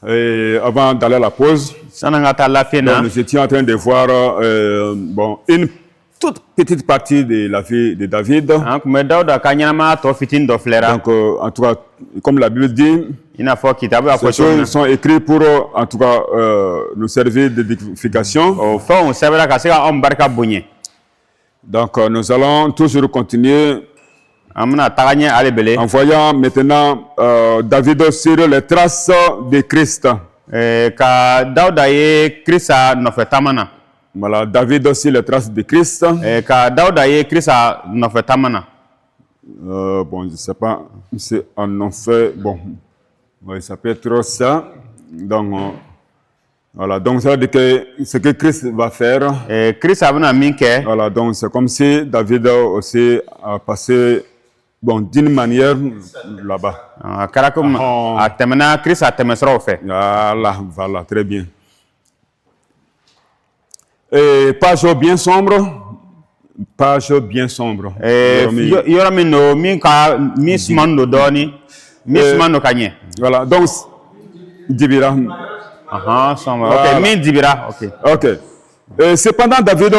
Et avant d'aller à la pause, donc, nous étions en train de voir une toute petite partie de la vie de David. Donc, en tout cas, comme la Bible dit, ces choses sont écrites pour, en tout cas, nous servir d'édification. Donc, nous allons toujours continuer en voyant maintenant David sur les traces de Christ. Voilà, David aussi les traces de Christ. Bon, je ne sais pas si on en fait. Bon, oui, ça peut être ça. Donc, voilà, donc ça veut dire que ce que Christ va faire. Voilà, donc c'est comme si David aussi a passé, bon, d'une manière là-bas. Voilà, très bien. Et page bien sombre. Page bien sombre. Voilà, donc, Dibira. Ok. Cependant, David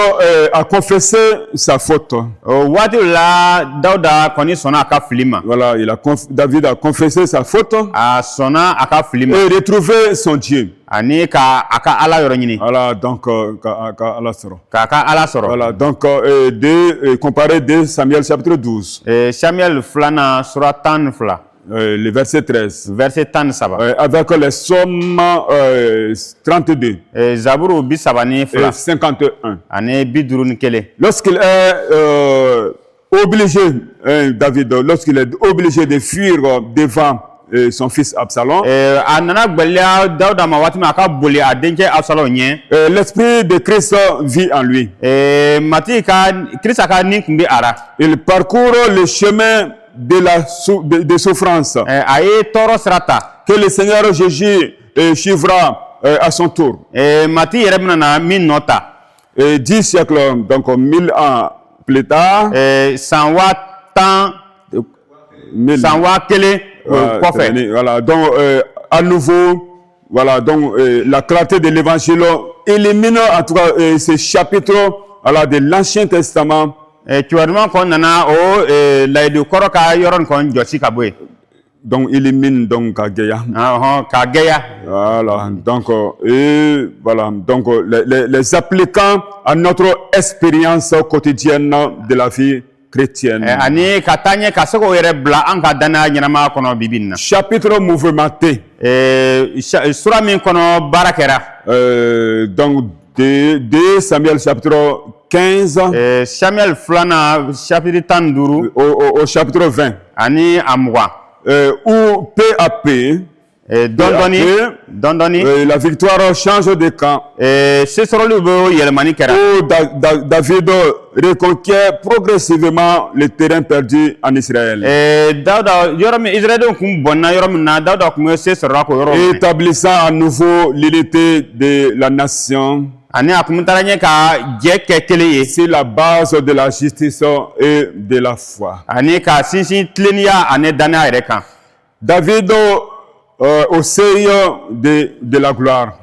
a confessé sa faute. Voilà, David a confessé sa faute et retrouvé son Dieu. Voilà, donc, voilà, donc, comparer 2 Samuel chapitre 12. Le verset 13. Avec les psaumes 32 et 51. Lorsqu'il est obligé, David, lorsqu'il est obligé de fuir devant son fils Absalom, l'esprit de Christ vit en lui. Il parcourt le chemin de souffrance que le Seigneur Jésus suivra à son tour. 10 siècles, donc 1000 ans plus tard, voilà, donc à nouveau, voilà, donc la clarté de l'évangile élimine en tout cas ces chapitres de l'Ancien Testament. Donc élimine donc Kageya. Voilà, donc voilà, donc les appliquant à notre expérience quotidienne de la vie chrétienne. Chapitre mouvementé. Donc 2 Samuel chapitre 15 au chapitre 20 où peu à peu la victoire change de camp, où David reconquiert progressivement le terrain perdu en Israël, établissant à nouveau l'unité de la nation. C'est la base de la justice et de la foi. David au seuil de la gloire.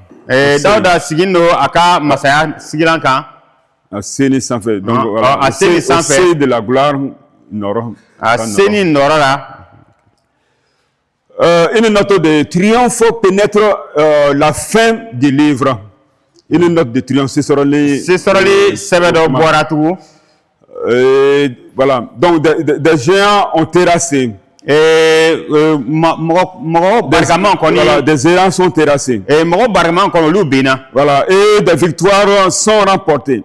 Asséni sans fait. Donc voilà, au seuil de la gloire. Une note de triomphe pénètre la fin du livre. Une note de triomphe, ce sera les voilà, donc des géants ont terrassé. Voilà, des géants sont terrassés. Voilà, et des victoires sont remportées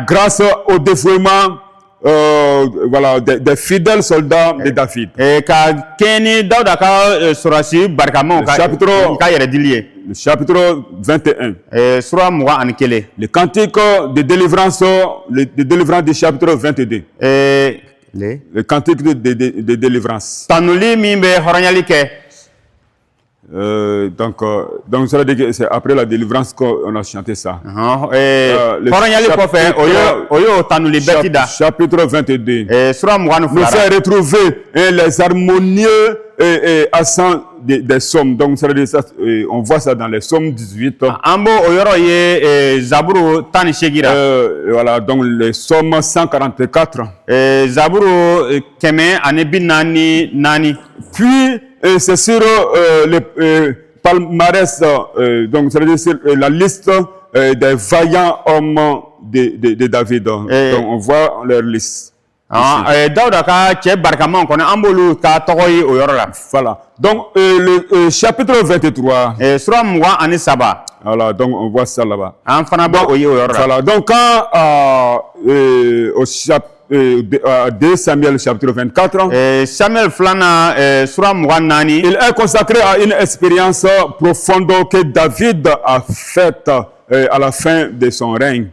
grâce au dévouement voilà, des fidèles soldats de David. Le chapitre 21. Le cantique de délivrance, du chapitre 22. Le cantique de délivrance. Donc ça veut dire que c'est après la délivrance qu'on a chanté ça. Chapitre 22. Nous fait retrouver les harmonieux accents des psaumes. Donc, on voit ça dans les psaumes 18. Voilà, donc les psaumes 144. Puis, c'est sur le palmarès, donc ça veut dire sur la liste des vaillants hommes de David. Donc, on voit leur liste. Voilà. Donc, le chapitre 23. Voilà, donc on voit ça là-bas. Voilà, donc quand au chapitre 2 Samuel chapitre 24, il est consacré à une expérience profonde que David a faite à la fin de son règne.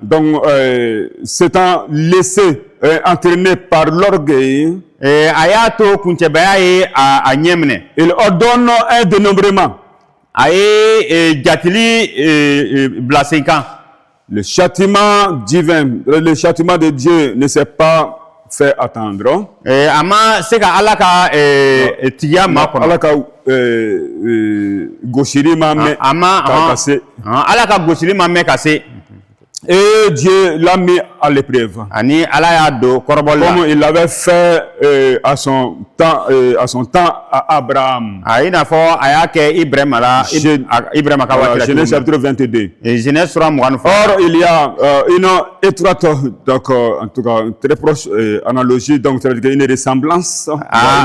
Donc, s'étant laissé entraîné par l'orgueil, il ordonne un dénombrement. Le châtiment divin, le châtiment de Dieu ne s'est pas fait attendre. Et Dieu l'a mis à l'épreuve. Comme il l'avait fait à son temps à Abraham. Genèse chapitre 22. Or, il y a une étroite, donc, en tout cas, une très proche analogie, donc une ressemblance.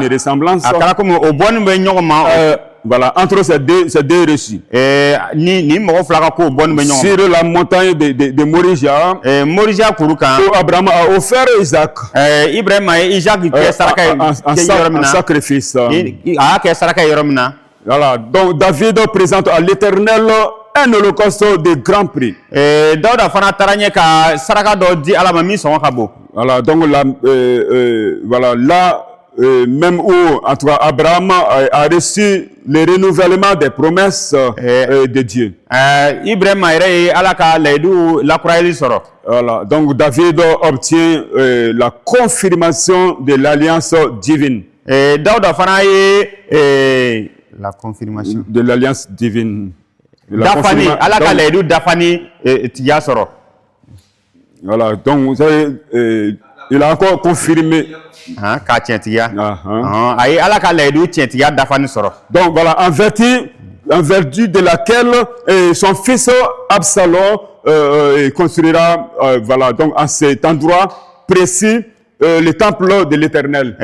Une ressemblance. Voilà, entre ces deux récits. Sur la montagne de Moria, où Abraham a offert Isaac en sacrifice. Voilà, donc David présente à l'Éternel un holocauste de grand prix. Voilà, donc là, voilà, là, même où en tout cas, Abraham a reçu le renouvellement des promesses de Dieu. Voilà, donc David obtient la confirmation de l'alliance divine. La confirmation de l'alliance divine. Voilà, donc vous savez, il a encore confirmé. Donc voilà, en vertu de laquelle son fils Absalom construira, voilà, donc à cet endroit précis, le temple de l'Éternel.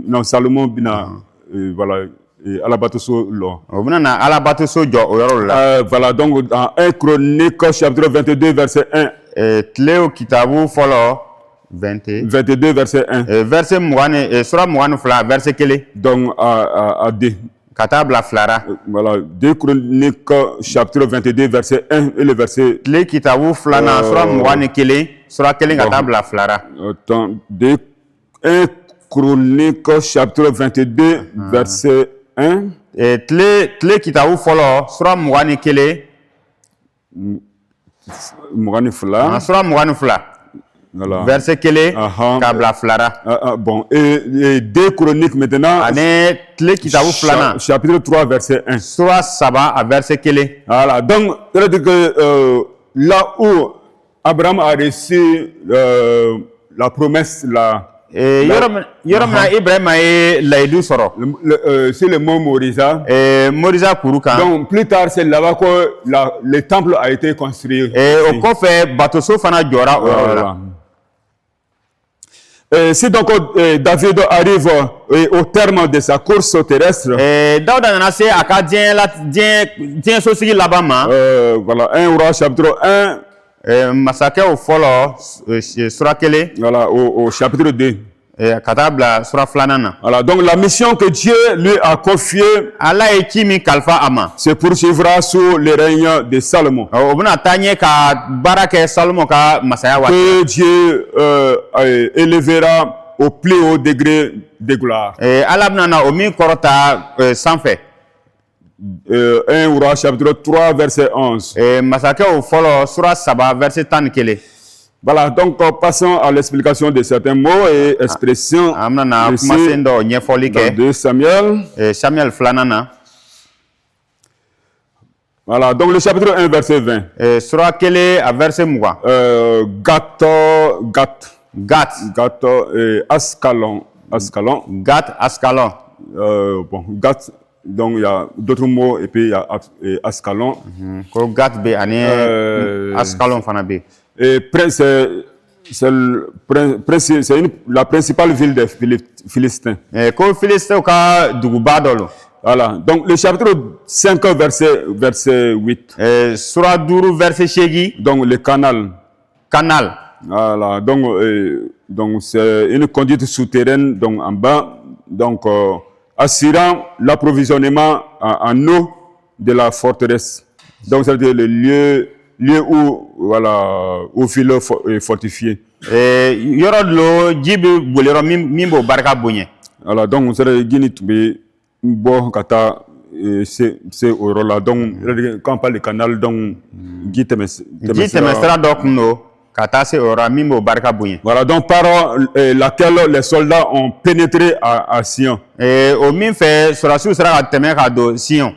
Non, Salomon bina voilà alabatoso lo. Voilà, donc dans 1 Chronique chapitre 22 verset 1. Cléo Kitabu follow 22 verset 1. Verset Mouane sura Mouane fla verset kele. Donc à 2. Katabla flara. Voilà, 2 Chroniques chapitre 22 verset 1 et le verset. Clé Kitabu flana sura Mouane kele sura kele katabla flara. Attends, 1 Chroniques chapitre 22 verset 1. Clé Kitabu follow sura Mouane kele. Mouane fla. Sura Mouane fla. Voilà. Verset kele kabla flara. Bon, et 2 Chroniques maintenant. Chapitre 3 verset 1. Sura Saba à verset kele. Voilà, donc ça veut dire que là où Abraham a reçu la promesse là. Ibrahim c'est le mont Moriza. Donc plus tard c'est là-bas que le temple a été construit. Si donc David arrive au terme de sa course terrestre, voilà, 1 Roi chapitre 1, voilà, au chapitre 2. Voilà, donc la mission que Dieu lui a confiée se poursuivra sous le règne de Salomon. Que Dieu élèvera au plus haut degré de gloire. Ala bɛna na o min kɔrɔta sanfɛ. 1 Roi chapitre 3 verset 11. Masakɛw fɔlɔ sura 3 verset 11. Voilà, donc passons à l'explication de certains mots et expressions. An bɛna Ici, kumasen dɔ ɲɛfɔli dans kɛ 2 Samuel. Samuel 2nan na. Voilà, donc le chapitre 1 verset 20. Sura 1 a verset 20. Gath et Ascalon. Gath, Ascalon. Bon, Gath, donc il y a d'autres mots et puis il y a Ascalon. Ko Gath be ani Ascalon fana be. Et c'est la principale ville des Philistins. Ko Philistins ka duguba dɔ lo. Voilà, donc le chapitre 5 verset 8. Sura 5 verset 8. Donc le canal. Voilà, donc c'est une conduite souterraine donc en bas, donc assurant l'approvisionnement en eau de la forteresse. Donc c'est le lieu où voilà où ville fortifié. Yɔrɔ lo ji bɛ boli yɔrɔ min b'o barika bonya. Voilà, donc c'est le Guinée tun bɛ bɔ ka taa se o yɔrɔ la. Donc quand on parle de canal, donc ji tɛmɛsira dɔ kun do ka taa se o yɔrɔ min b'o barika bonya. Voilà, donc par laquelle les soldats ont pénétré à Sion. O min fɛ sɔrɔsiw sera ka tɛmɛ ka don Sion.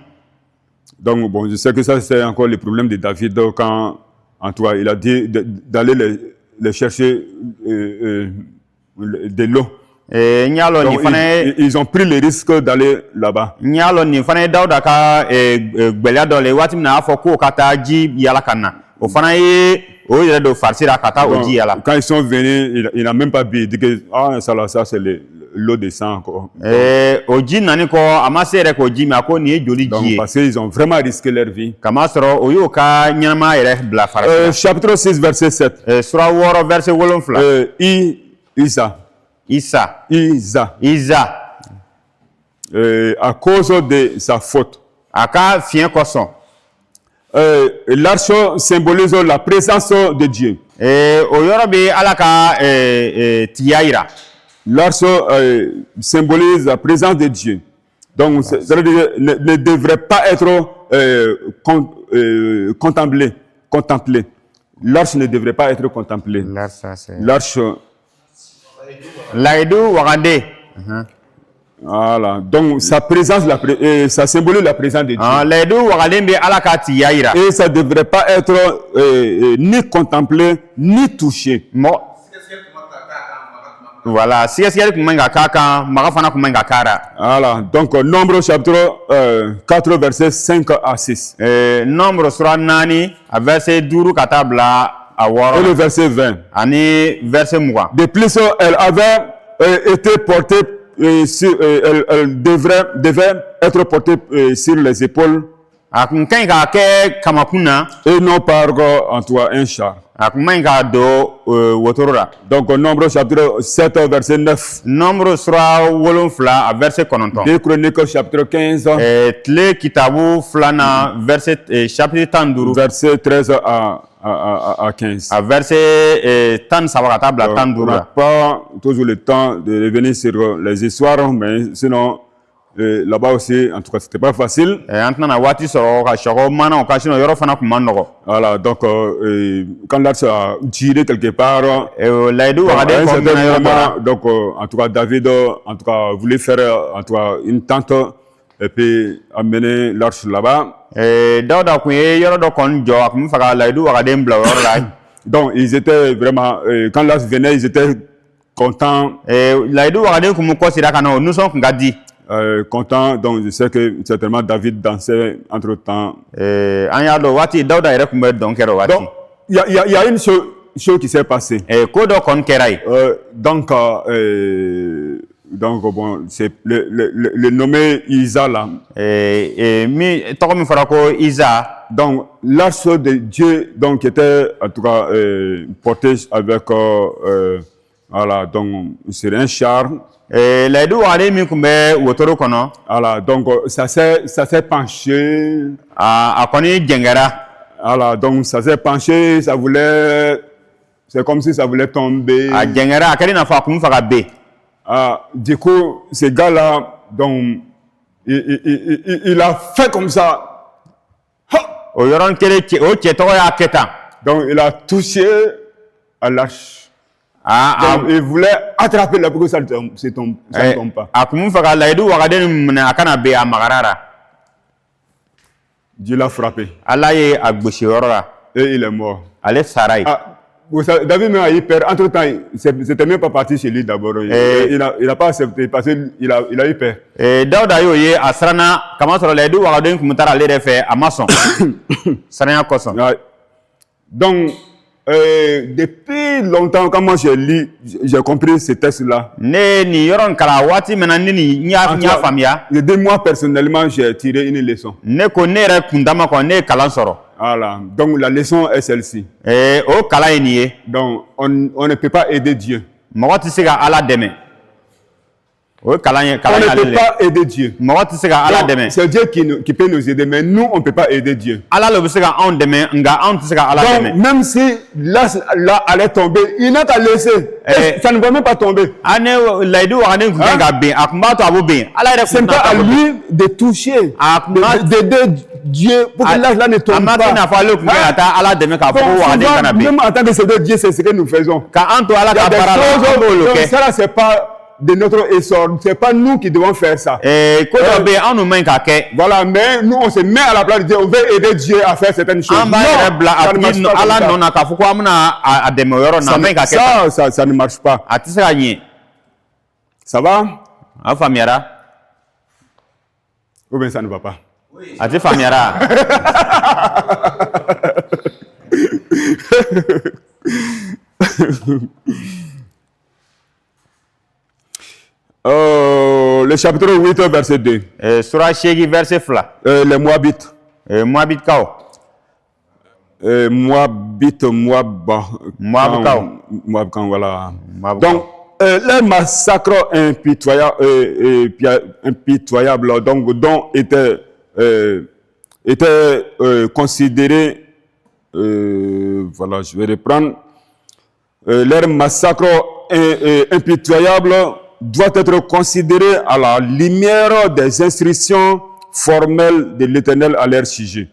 Donc bon, je sais que ça c'est encore le problème de David quand en tout cas il a dit d'aller les chercher de l'eau. Donc, ils ont pris le risque d'aller là-bas. Nin fana ye Dawuda ka gbɛlɛya dɔ le waati min na a fɔ k'o ka taa ji yala ka na o fana ye o yɛrɛ don farisira ka taa o ji yala. Quand ils sont venus, il n'a même pas bu. Il dit que ça c'est l'eau de sang encore. O ji nani kɔ a ma se yɛrɛ k'o ji min a ko nin ye joli ji ye. Parce qu'ils ont vraiment risqué leur vie. Kama sɔrɔ o y'o ka ɲɛnamaya yɛrɛ bila farisira. Chapitre 6 verset 7. Sura 6 verset 7. Isa. À cause de sa faute. A ka fiɲɛ kosɔn. L'arche symbolise la présence de Dieu. O yɔrɔ bɛ Ala ka tigiya yira. L'arche symbolise la présence de Dieu. Donc, c'est-à-dire ne devrait pas être contemplé. L'arche ne devrait pas être contemplée. L'arche. Layidu wagade. Voilà. Donc, sa présence, ça symbolise la présence de Dieu. Layidu wagade bɛ Ala ka tigiya yira. Et ça ne devrait pas être ni contemplé, ni touché. Voilà, sɛgɛsɛgɛli kun man ka k'a kan, maga fana kun man ka k'a la. Voilà, donc Nombre chapitre 4 verset 5 à 6. Nombre sura 4 a verset 5 ka taa bila a 6. Et le verset 20. Ani verset 20. De plus, elle avait été portée elle devait être portée sur les épaules. A kun kan ka kɛ kamakun na. Et non par en toi un char. A kun man ka don wotoro la. Donc Nombre chapitre 7 verset 9. Nombre sura 7 a verset 9. 2 Chroniques chapitre 15. Tile kitabu 2 verset chapitre 15. Verset 13 à 15. A verset 13 ka taa bila 15 on la. n'a pas toujours le temps de revenir sur les histoires, mais sinon là-bas aussi, en tout cas, c'était pas facile. An tɛna waati sɔrɔ ka sɔgɔ mana o ka sinɔ yɔrɔ fana kun man nɔgɔ. Voilà, donc quand l'arche a tiré quelque part, Layidu à wagade un kɔ certain mina yɔrɔ dɔ la. moment, donc en tout cas David en tout cas voulait faire en tout cas une tente et puis amener l'arche là-bas. Dawuda kun ye yɔrɔ dɔ kɔni jɔ a kun bɛ fɛ ka Layidu wagade bila o yɔrɔ la. Donc ils étaient vraiment quand l'arche venait, ils étaient contents. Layidu wagade kun bɛ kɔsira ka na o nisɔn kun ka di. Content, donc je sais que certainement David dansait entre temps. An y'a dɔn waati Dawuda yɛrɛ kun bɛ dɔn kɛra o waati. Donc il y a une chose qui s'est passée. Ko dɔ kɔni kɛra yen. Donc bon, c'est le nommé Isa là. Tɔgɔ min fɔra ko Isa. Donc l'arche de Dieu donc était en tout cas porté avec voilà, donc c'est un char. Layidu wagade min kun bɛ wotoro kɔnɔ. Voilà, donc ça s'est penché. A kɔni jɛngɛra. Voilà, donc ça s'est penché, c'est comme si ça voulait tomber. A jɛngɛra a kɛra i n'a fɔ a kun bɛ fɛ ka ben. Du coup, ce gars-là, donc, il a fait comme ça. O yoron kele o cheto ya keta. Donc, il a touché à l'arche. Donc, il voulait attraper la pour que ça ne tombe pas. Akumu faga laidu wagaden mna akana be amagarara. Dieu l'a frappé. Allah ye agbushi yorora. Et il est mort. Ale sarai. David même a eu peur. Entre-temps, c'était même pas parti chez lui d'abord. Il n'a pas accepté parce qu'il a eu peur. Dauda yo ye asrana kama soro laidu wagaden kumutara le refe amason. Saranya koson. Donc, depuis longtemps, quand moi j'ai lu, j'ai compris ce texte-là. Moi, personnellement, j'ai tiré une leçon. Voilà. Donc, la leçon est celle-ci. Donc, on ne peut pas aider Dieu. On ne peut pas aider Dieu. C'est Dieu qui peut nous aider, mais nous, on ne peut pas aider Dieu. Donc, même si là allait tomber, il n'a qu'à laisser. Ça ne va même pas tomber. Ce n'est pas à lui de toucher, d'aider Dieu pour que là ne tombe pas. Même en tant que serviteur de Dieu, c'est ce que nous faisons. Ça, c'est pas de notre essor, c'est pas nous qui devons faire ça. Voilà, mais nous on se met à la place de Dieu, on veut aider Dieu à faire certaines choses. Non, ça ne marche pas. Ça va? Ou bien ça ne va pas? Le chapitre 8, verset 2. Les Moabites. Moab, voilà. Donc, leur massacre impitoyable dont était considéré, voilà, je vais reprendre, leur massacre impitoyable doit être considéré à la lumière des instructions formelles de l'Éternel à leur sujet.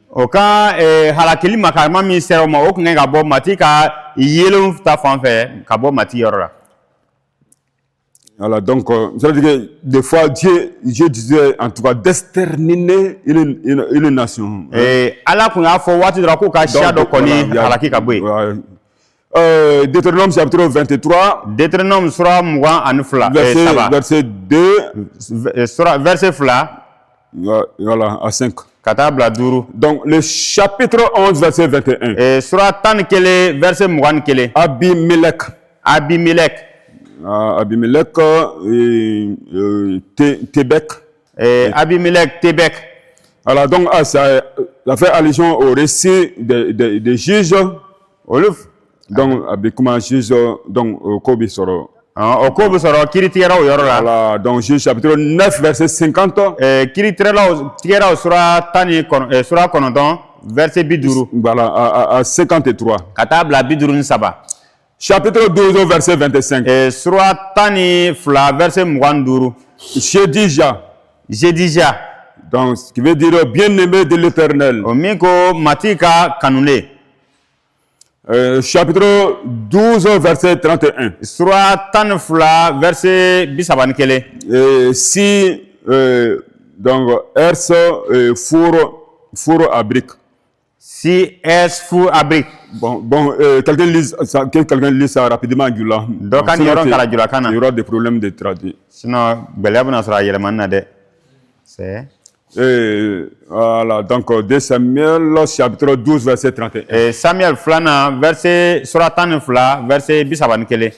Voilà, donc, ça veut dire que des fois, Dieu disait, en tout cas, d'exterminer une nation. Deutéronome chapitre 23, verset 2, voilà, à 5. Donc, le chapitre 11, verset 21. Abimelech, Tébek. Alors, donc, ça fait allusion au récit des juges. Donc, comment juge, donc, Kobi Soro. Voilà, donc, juge chapitre 9, verset 50. Voilà, à 53. Chapitre 12, verset 25. Jédija. Donc, ce qui veut dire bien-aimé de l'Éternel. Chapitre 12, verset 31. Si, donc, Ers four à briques. Si es four à briques. Bon, quelqu'un lit ça rapidement en Gula. Il y aura des problèmes de traduire. Sinon, c'est. Voilà, donc 2 Samuel, chapitre 12, verset 31. Samuel Flana, verset Suratan Fla, verset Bisabankele.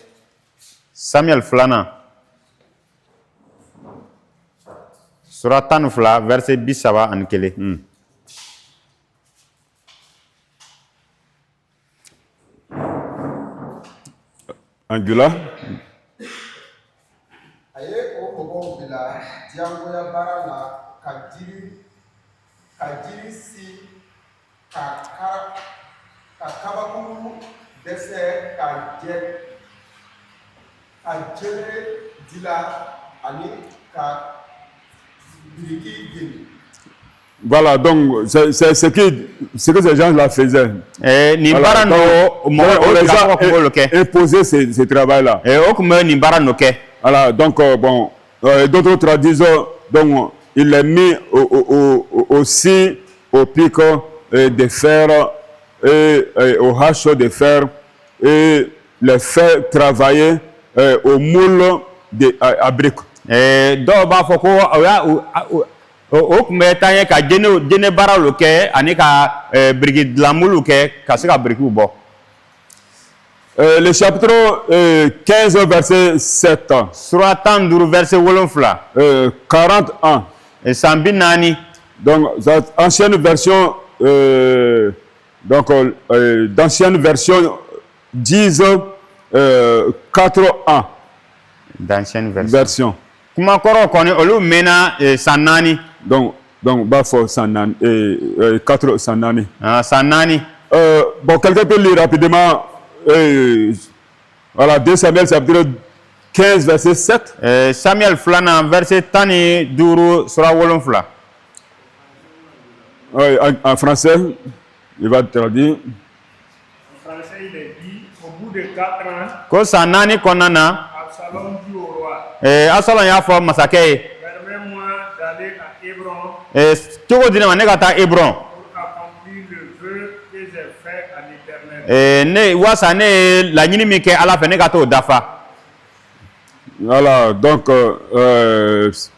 Samuel Flana. Suratan Fla, verset Bisaba Ankele. Angula. Aye o bobo bila diango ya barala kajiri si kakabakuru dese kajere Voilà, donc c'est ce que ces gens-là faisaient. Ni Voilà, bara no donc, mo on o les ka a ko lo ke imposé ce travail-là. o kuma ni bara no ke Voilà, donc bon, d'autres traduisent, donc il est mis aussi au pic de fer et au hache de fer et les fait travailler au moule à briques. do ba fo ko o kuma tanye ka jene bara lo ke ani ka brigade lamulu ke ka se ka brique bo. Le chapitre 15, verset 7. Sura 10 verset 7 41. Sambi nani. Donc, ancienne version, d'ancienne version disent 4.1. D'ancienne Version. Kuma koro koni olu mena sanani. Donc, bafo sanani, 4 sanani. Sanani. Bon, quelqu'un peut lire rapidement. Voilà, 2 Samuel chapitre 15 verset 7. Samuel flana verset tani duru sura wolonfla. Oui, en français, il va traduire. En français, il est dit, au bout de 4 ans, Ko sanani konana Absalom dit au roi, Absalom ya fo masake permets-moi d'aller à Hébron togo dina ne kata Hebron pour accomplir le vœu que j'ai fait à l'Éternel. ne wasa ne la nyini mi ke ala fe ne kata o dafa. Voilà, donc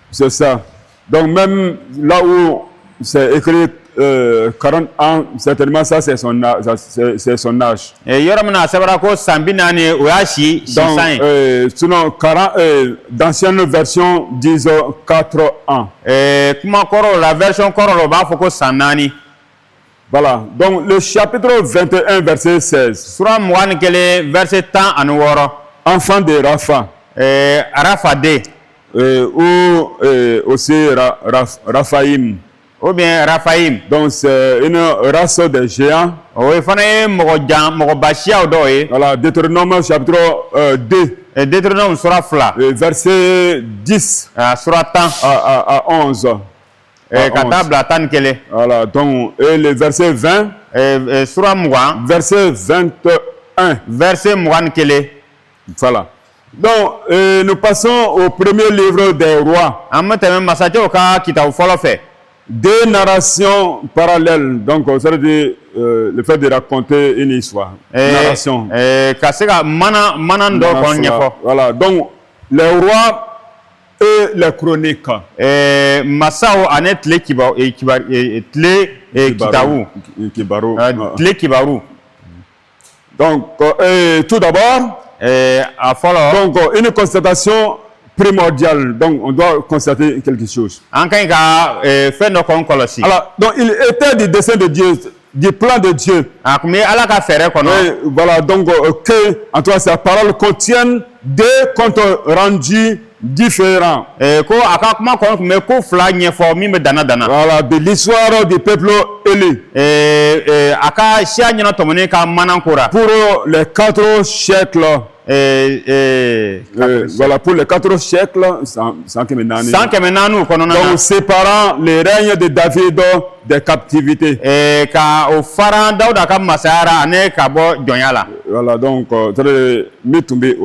c'est ça. Donc même là où c'est écrit 40 ans, certainement ça c'est son âge. C'est son âge. Yoro mina sebara ko sambi nani o ya shi Donc, sai. sinon, d'anciennes versions disent 4 ans. Kuma koro la version koro lo ba fo ko sanani. Voilà. Donc, le chapitre 21, verset 16. Sura mwan kele verset 10 anu woro. Enfant de Rapha. Rafa de Ou aussi Raphaïm. ou bien Raphaïm. Donc, c'est une race de géants. O fana ye mogo bashia o do ye. Voilà. Deutéronome chapitre 2. Deutéronome sura fla. Verset 10 sura 10 à 11. kata bla tan kele. Voilà. Donc, et le verset 20. Sura mwa Verset 21. verset mwan kele. Voilà. Donc, nous passons au premier livre des rois. Amete même masaje o ka kita o folo fe. 2 narrations parallèles. Donc, ça veut dire le fait de raconter une histoire. Narration. Kaseka mana ndo kon nyefo. Voilà. Donc, les rois et les chroniques. Masao anet tle kitawu. Kibaru. Tle kibaru. Donc, tout d'abord, A folo. donc, une constatation primordiale. Donc, on doit constater quelque chose. An kan ka fe no kon kolosi. Alors, donc, il était du dessein de Dieu, du plan de Dieu. Akumi ala ka fere kono. Et voilà, donc, que, en tout cas, sa parole contienne 2 comptes rendus différents. Ko aka kuma kono me ko fla nyefo mi me dana. Voilà, de l'histoire du peuple élu. Aka shia nyina tomone ka manankora. Pour les 4 siècles. Voilà, pour les 4 siècles, sans que nanu kono na. donc, séparant les règnes de David des captivités. Ka o faran Dauda ka masara ane ka bo jonyala. Voilà, donc, mitumbi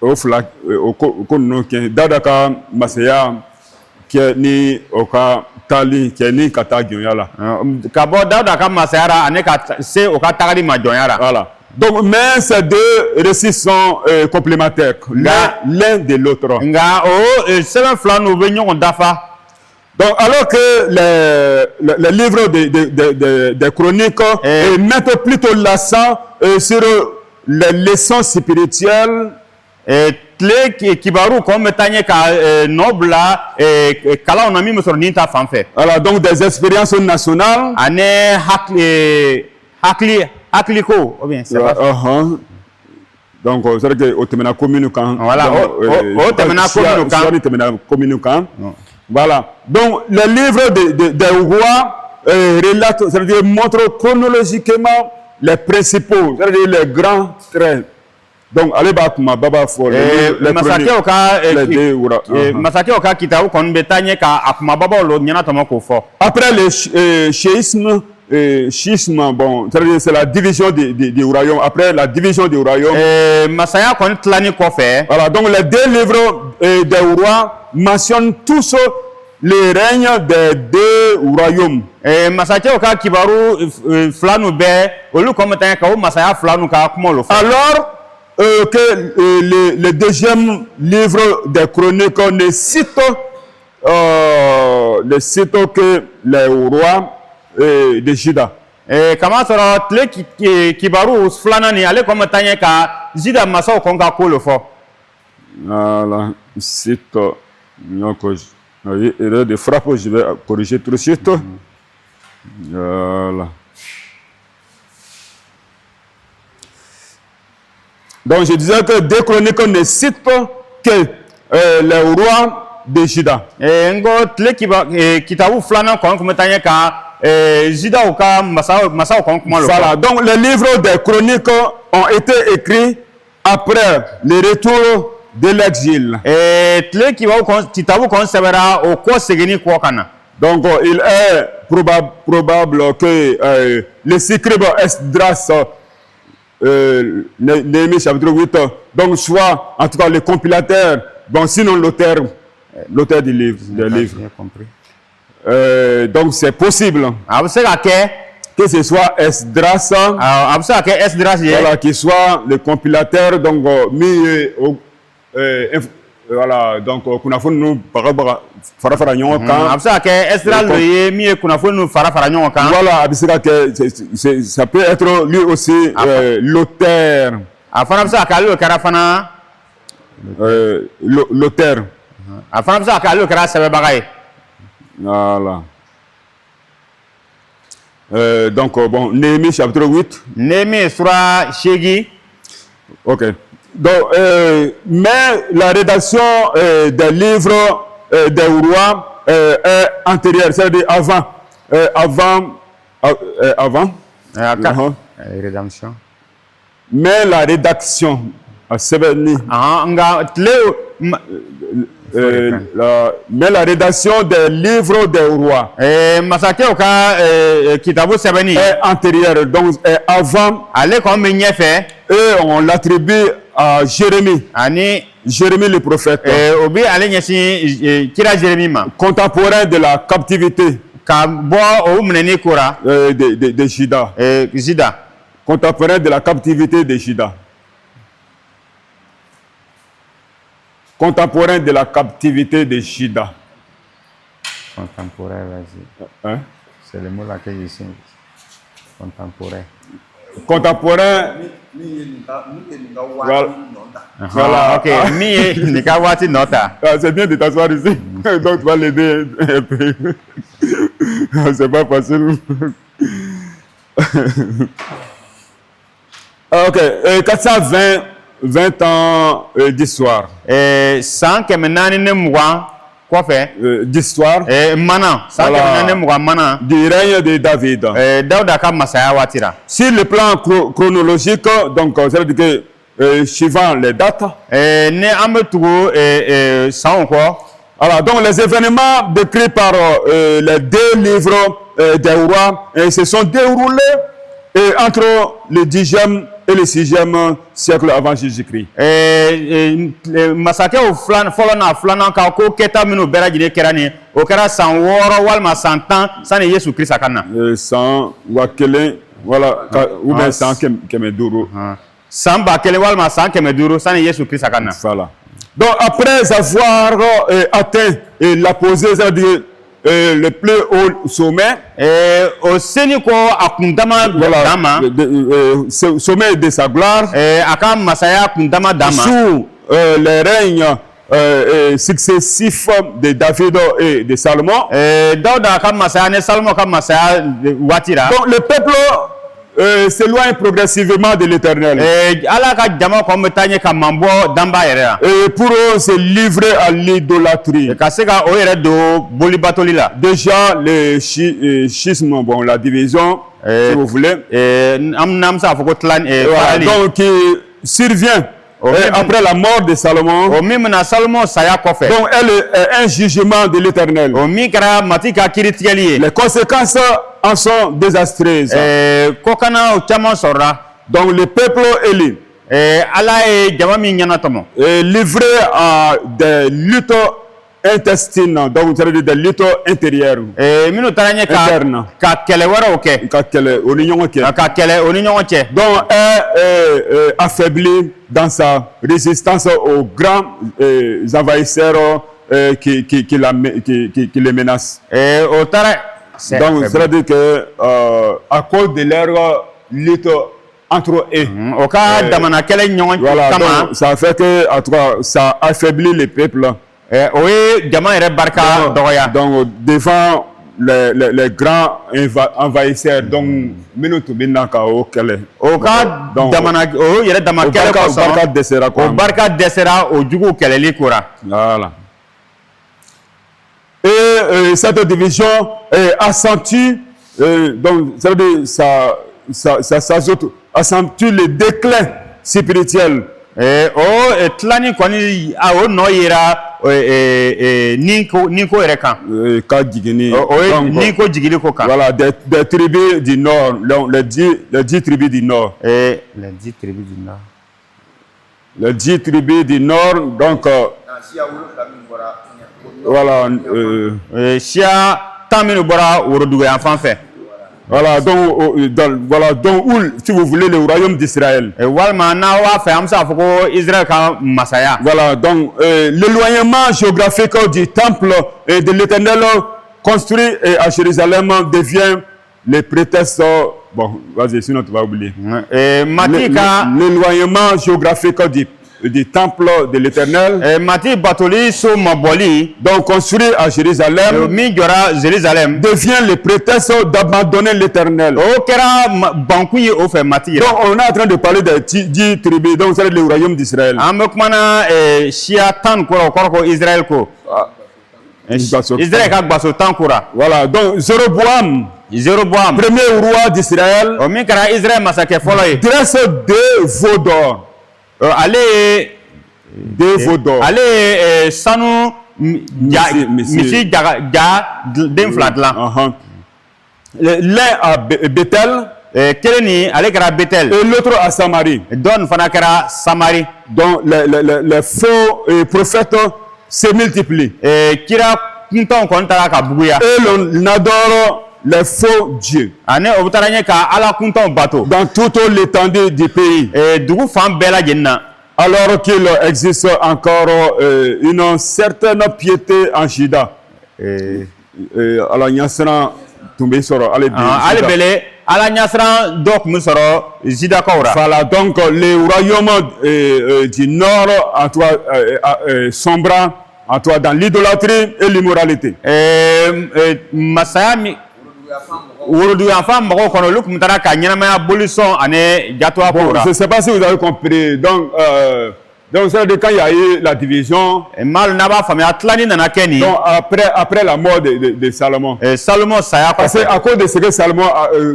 au flag, au kono qui Dauda ka masaya qui ni oka tali qui ni kata jonyala. Ka bo Dauda ka masara ane ka se o ka tagali ma jonyala. Voilà. Donc, mais ces 2 récits sont complémentaires, l'un de l'autre. Nga o seven fla no be nyon dafa. Donc, alors que les livres des chroniques mettent plutôt l'accent sur les leçons spirituelles, Tle kibaru ko metanye ka nobla kala on ami musor ninta fanfe. voilà, donc des expériences nationales. Ane hakliko ou bien c'est pas. Donc, c'est vrai que au temena communiquant. Voilà, au temena communiquant. Voilà. Donc, le livre des rois relate, c'est-à-dire montre chronologiquement les principaux, c'est-à-dire les grands traits Donc, allez bas kuma baba fo les masakɛ o ka les deux wura. masakɛ o ka kitabu kɔni bɛ taa ɲɛ ka a kumababaw lo ɲɛna tɔmɔ k'o fɔ. Après le schisme, schisme, bon, c'est la division des royaumes. Après la division des royaumes. Masaya kɔni tilani kɔfɛ. Voilà, donc les deux livres des rois mentionnent tous le règne des deux royaumes. Masakɛ o ka kibaru fila nu bɛɛ olu kɔni bɛ taa ɲɛ ka o masaya fila nu ka kuma lo fɔ. Alors que le deuxième livre des chroniques ne cite que les rois de Juda. Kama sɔrɔ tile kibaru filanan nin ale kɔni bɛ taa ɲɛ ka Juda masaw kɔni ka ko lo fɔ. Voilà, cite erreur de frappe, je vais corriger tout de suite. Voilà. Donc je disais que deux chroniques ne citent que les rois de Juda. Ngo tile kitabu filanan kɔni kun bɛ taa ɲɛ ka Juda u ka masaw kɔni kuma lo fɔ. Voilà, donc les livres des chroniques ont été écrits après le retour de l'exil. Tile kitabu kɔni sɛbɛra o kɔ seginni kɔ ka na. Donc il est probable que le scribe Esdras, Néhémie chapitre 8, donc soit en tout cas le compilateur, bon sinon l'auteur du livre. Donc c'est possible que ce soit Esdras, voilà, qui soit le compilateur, donc voilà, donc kunafoni nu fara fara ɲɔgɔn kan. A bɛ se ka kɛ Esdras le ye min ye kunafoni nu fara fara ɲɔgɔn kan. Voilà, a bɛ se ka kɛ ça peut être lui aussi l'auteur. A fana bɛ se ka kɛ ale o kɛra fana. L'auteur. A fana bɛ se ka kɛ ale o kɛra sɛbɛnbaga ye. Voilà. Donc bon, Néhémie chapitre 8. Néhémie sura 8. OK. Donc, mais la rédaction des livres des rois est antérieure, c'est-à-dire avant. Rédaction. Mais la rédaction a sévèrement. Mais la rédaction des livres des rois est antérieure, donc est avant. Et on l'attribue à Jérémie. Jérémie le prophète. Contemporain de la captivité de Juda. Contemporain de la captivité de Juda. Contemporain de la captivité de Juda. Contemporain, vas-y. Hein? C'est le mot là que je sais. Contemporain. Contemporain. Voilà. Ok. C'est bien de t'asseoir ici. Donc tu vas l'aider un peu. C'est pas facile. Ok. 420 ans d'histoire. D'histoire. Du règne de David. Sur le plan chronologique, donc ça veut dire que suivant les dates. Alors, donc les événements décrits par les deux livres des rois se sont déroulés entre le 10e et le 6e siècle avant Jésus-Christ. Sans wakele, voilà, ou bien sans kemeduru. Voilà. Donc après avoir atteint l'apogée, c'est-à-dire le plus haut sommet, sommet de sa gloire, sous les règnes successifs de David et de Salomon. Donc le peuple s'éloigne progressivement de l'Éternel. Et pour eux, c'est livré à l'idolâtrie. Déjà, le schisme, bon, la division, si vous voulez. Donc, il survient Et après la mort de Salomon, o min na Salomo saya kɔfɛ donc elle est un jugement de l'Éternel. o min kɛra mati ka kiiritigɛli ye Les conséquences en sont désastreuses. kokanaw caman sɔrɔla Donc le peuple élu ala ye jama min ɲɛna tɔmɔ est livré à des luttes intestines, donc c'est-à-dire des luttes intérieures. minnu taara ɲɛ Interne. ka kɛlɛ wɛrɛw kɛ Ka kɛlɛ o ni ɲɔgɔn cɛ. ka kɛlɛ o ni ɲɔgɔn cɛ Donc est affaibli dans sa résistance aux grands envahisseurs qui les menacent. o taara Donc c'est-à-dire que à cause de leur lutte entre eux, o ka damana kɛlɛ ɲɔgɔn voilà, kama donc ça fait que en tout cas ça affaiblit le peuple. o ye jama yɛrɛ barika dɔgɔya Donc devant les grands envahisseurs, donc minnu tun bɛ na ka o kɛlɛ. o ka Donc, damana o yɛrɛ dama kɛlɛ barika kɔsɔn dɛsɛra o quoi. barika dɛsɛra o juguw kɛlɛli kora Voilà. Et cette division accentue, donc c'est-à-dire ça s'ajoute, accentue le déclin spirituel. o tilani kɔni o nɔ yera ni ko yɛrɛ kan Ka jigini. o ye Donc, ni ko jigili ko kan voilà, des tribus du nord, les 10 tribus du nord. les 10 tribus du nord Les 10 tribus du nord, donc siya wolonwula min bɔra voilà. siya 10 minnu bɔra worodugu yan fan fɛ Voilà, donc où, si vous voulez, le royaume d'Israël. walima n'a b'a fɛ an bɛ se k'a fɔ ko Israël ka masaya Voilà, donc l'éloignement géographique du temple et de l'Éternel construit à Jérusalem devient le prétexte. Bon, vas-y, sinon tu vas oublier. mati ka L'éloignement géographique du temple de l'Éternel, mati batoli so mabɔli donc construit à Jérusalem, min jɔra Jérusalem devient le prétexte d'abandonner l'Éternel. o kɛra bankun ye o fɛ mati Donc yɛrɛ on est en train de parler des 10 tribus, donc c'est le royaume d'Israël. an bɛ kumana siya 10 kɔrɔ o kɔrɔ ko Israël ko Israël ka gbaso 10 kora Voilà, donc Jéroboam, Jéroboam premier roi d'Israël, o min kɛra Israël masakɛ fɔlɔ ye dresse 2 veaux d'or. ale ye 2 veaux d'or. ale ye sanu misi ja den fila dilan Uh-huh. L'un à Bethel kelen ni ale kɛra Betel et l'autre à Samarie. dɔ nin fana kɛra Samari Donc les faux prophètes se multiplient. kira kuntanw kɔni taara ka buguya Et l'on adore les faux dieux ani o bɛ taara ɲɛ ka ala kuntanw bato dans toute l'étendue du pays. dugu fan bɛɛ lajɛlen na Alors qu'il existe encore une certaine piété en Juda. Alors, il y a ça, tombé sur ale bele ala ɲasiran dɔ tun bɛ sɔrɔ Judakaw ra voilà, donc le royaume du nord en toi, sombra en toi, dans l'idolâtrie et l'immoralité. masaya min woloduguya fan mɔgɔw worodugu yanfan mɔgɔw kɔnɔ olu tun taara ka ɲɛnamaya bolisɔn ani jatoya kow ra Je ne sais pas si vous avez compris. Donc ça veut dire quand il y a eu la division, maalu n'a b'a faamuya tilani nana kɛ nin donc après la mort de Salomon. Salomo saya Parce kɔfɛ qu'à cause de ce que Salomon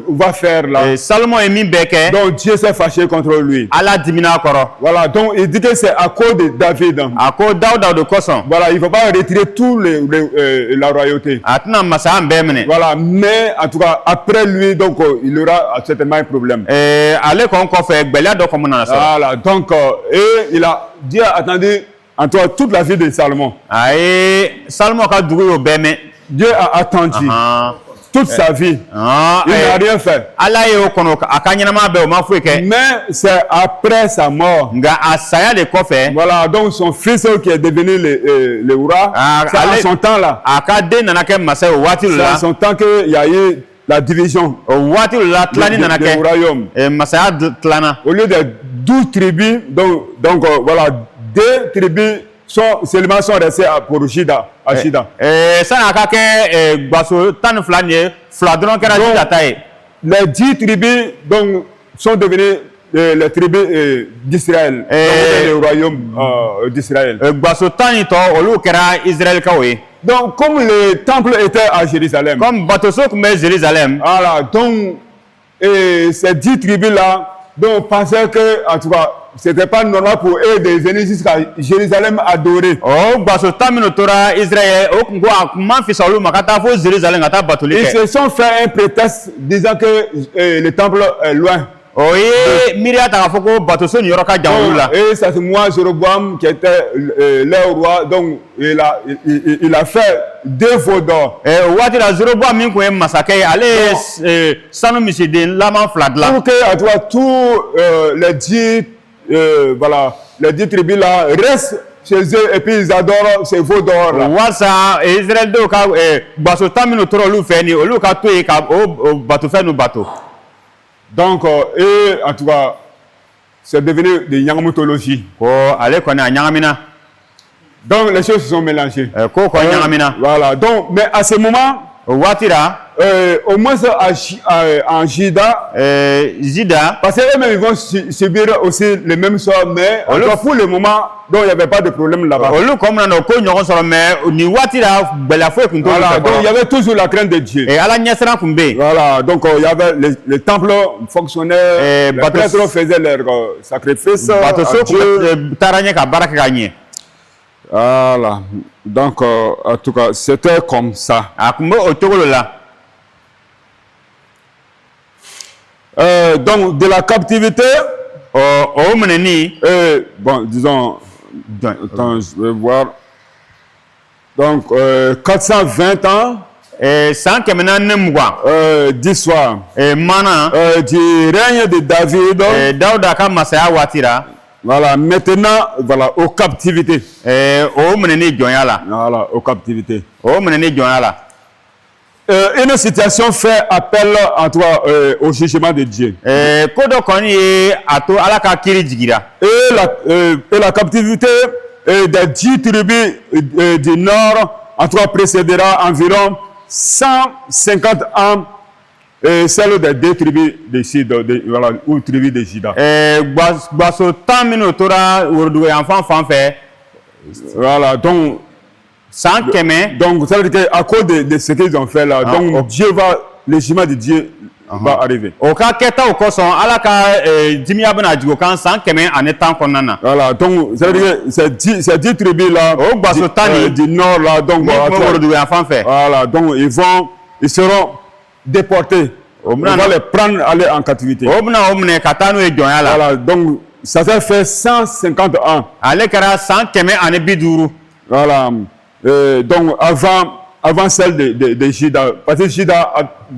va faire là, Salomo ye min bɛɛ kɛ donc Dieu s'est fâché contre lui. ala dimina a kɔrɔ Voilà, donc il dit que c'est à cause de David. a ko Dawuda de kosɔn Voilà, il ne faut pas retirer tout la royauté. a tɛna masaya bɛɛ minɛ Voilà, mais en tout cas, après lui, donc il aura certainement un problème. ale kɔni kɔfɛ gbɛlɛya dɔ kɔni nana sɔrɔ Voilà, donc, et Dieu a attendu en toi toute la vie de Salomon. a ye Salomo ka dugu y'o bɛɛ mɛn Dieu a attendu toute sa vie. Il n'a rien fait. ala ye o kɔnɔ a ka ɲɛnamaya bɛɛ o ma foyi kɛ Mais c'est après sa mort. nka a saya de kɔfɛ Voilà, donc son fils qui est devenu le roi, c'est à son temps là. a ka den nana kɛ masa ye o waati C'est la à son temps qu'il y a eu la division o waati la tilani nana du royaume. kɛ masaya tilana Au lieu de 12 tribus, donc voilà, 2 tribus seulement sont restées pour Juda, à Juda. sani a ka kɛ gbaso 12 nin ye fila dɔrɔn kɛra Juda ta ye Les 10 tribus donc, sont devenues les tribus d'Israël, le royaume d'Israël. gbaso 10 nin tɔ olu kɛra Israɛlikaw ye Donc, comme le temple était à Jérusalem, comme batoso tun bɛ Jérusalem voilà, donc ces 10 tribus-là, donc pensaient que, en tout cas, c'était pas normal pour eux de venir jusqu'à Jérusalem adorer. o gbaso tamino tora Israël o kunko akuma fi solu makata fo Jérusalem ngata batuli Ils ke se sont fait un prétexte disant que le temple est loin. o ye miria ta fo ko bato so ni yoro ka jawulu la Et ça c'est moi, Jéroboam, qui était leur roi, donc il a fait 2 veaux d'or. wati la Jeroboam min ko e masake ale sanu misiden lama fladla Pour que à toi tous les 10 voilà, les 10 tribus là restent chez eux et puis ils adorent ces veaux d'or là. wasa Israël do ka gbaso tamino tora lu fe ni olu ka to e ka o bato fe no bato Donc et en tout cas c'est devenu de yangamotologie. ko ale ko na nyangamina Donc les choses se sont mélangées. ko ko nyangamina Voilà. Donc mais à ce moment watira au moins en Juda, Zida parce qu'eux-mêmes ils vont subir aussi le même sort, mais en tout cas, pour le moment, donc il n'y avait pas de problème là-bas. olu comme na ko nyogo soro me ni watira bela fo kunto Voilà, donc il y avait toujours la crainte de Dieu. e ala nyesra kumbe Voilà, donc il y avait le temple fonctionnait, les prêtres faisaient leurs sacrifices bato à so Dieu. taranye ka baraka ganye Voilà, donc en tout cas, c'était comme ça. akumbe o togolo la Donc de la captivité, o meneni bon, disons, attends, je vais voir. Donc 420 ans san kemena nemgwa d'histoire mana du règne de David. Dauda ka masaya watira Voilà, maintenant, voilà, aux captivités. o meneni jonya la Voilà, aux captivités. o meneni jonya la Une situation fait appel en toi au jugement de Dieu. kodo koni ato ala ka kiri jigira Et la captivité des 10 tribus du nord, en toi, précédera environ 150 ans. Celle des 2 tribus de Sud, voilà, ou tribus de Juda. gbaso tamino tora urdu enfant fanfé Voilà, donc san keme ça veut dire qu'à cause de ce qu'ils ont fait là, donc Dieu va, le jugement de Dieu va arriver. o ka keta o koson ala ka dimiya bena jigo kan san keme ane tan konnana Voilà, donc ça veut dire que ces 10 tribus là, du nord là, donc urdu enfant fait voilà, donc ils seront déportés. On va les prendre, aller en captivité. obna omne katanu e jonya la Voilà, donc ça fait 150 ans. ale kara san keme ane biduru Voilà, donc avant celle de Juda, parce que Juda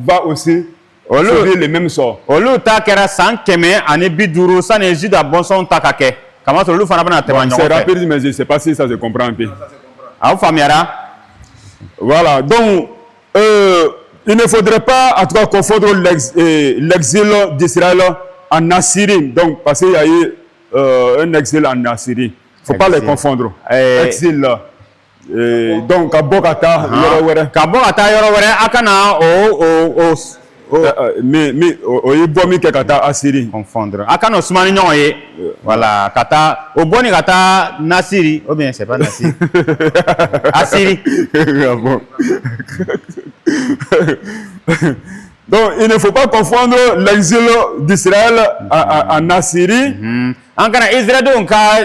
va aussi subir le même sort. olu ta kera san keme ane biduru sane juda bonson takake kama to olu fana bana tema C'est nyogo rapide, mais je ne sais pas si ça se comprend un peu. aw famiara Voilà, donc il ne faudrait pas en tout cas confondre l'exil d'Israël en Assyrie. Donc, parce qu'il y a eu un exil en Assyrie. Il ne faut pas les confondre. Exil là. Donc, à Bogata, kabogata yoro were akana mais il bomi kata Assyrie. confondre akana osmani nyon ye voilà kata o boni kata nasiri ou bien c'est pas nasiri asiri Ah bon. Donc, il ne faut pas confondre l'exil d'Israël en Assyrie. ankana Israël donc ka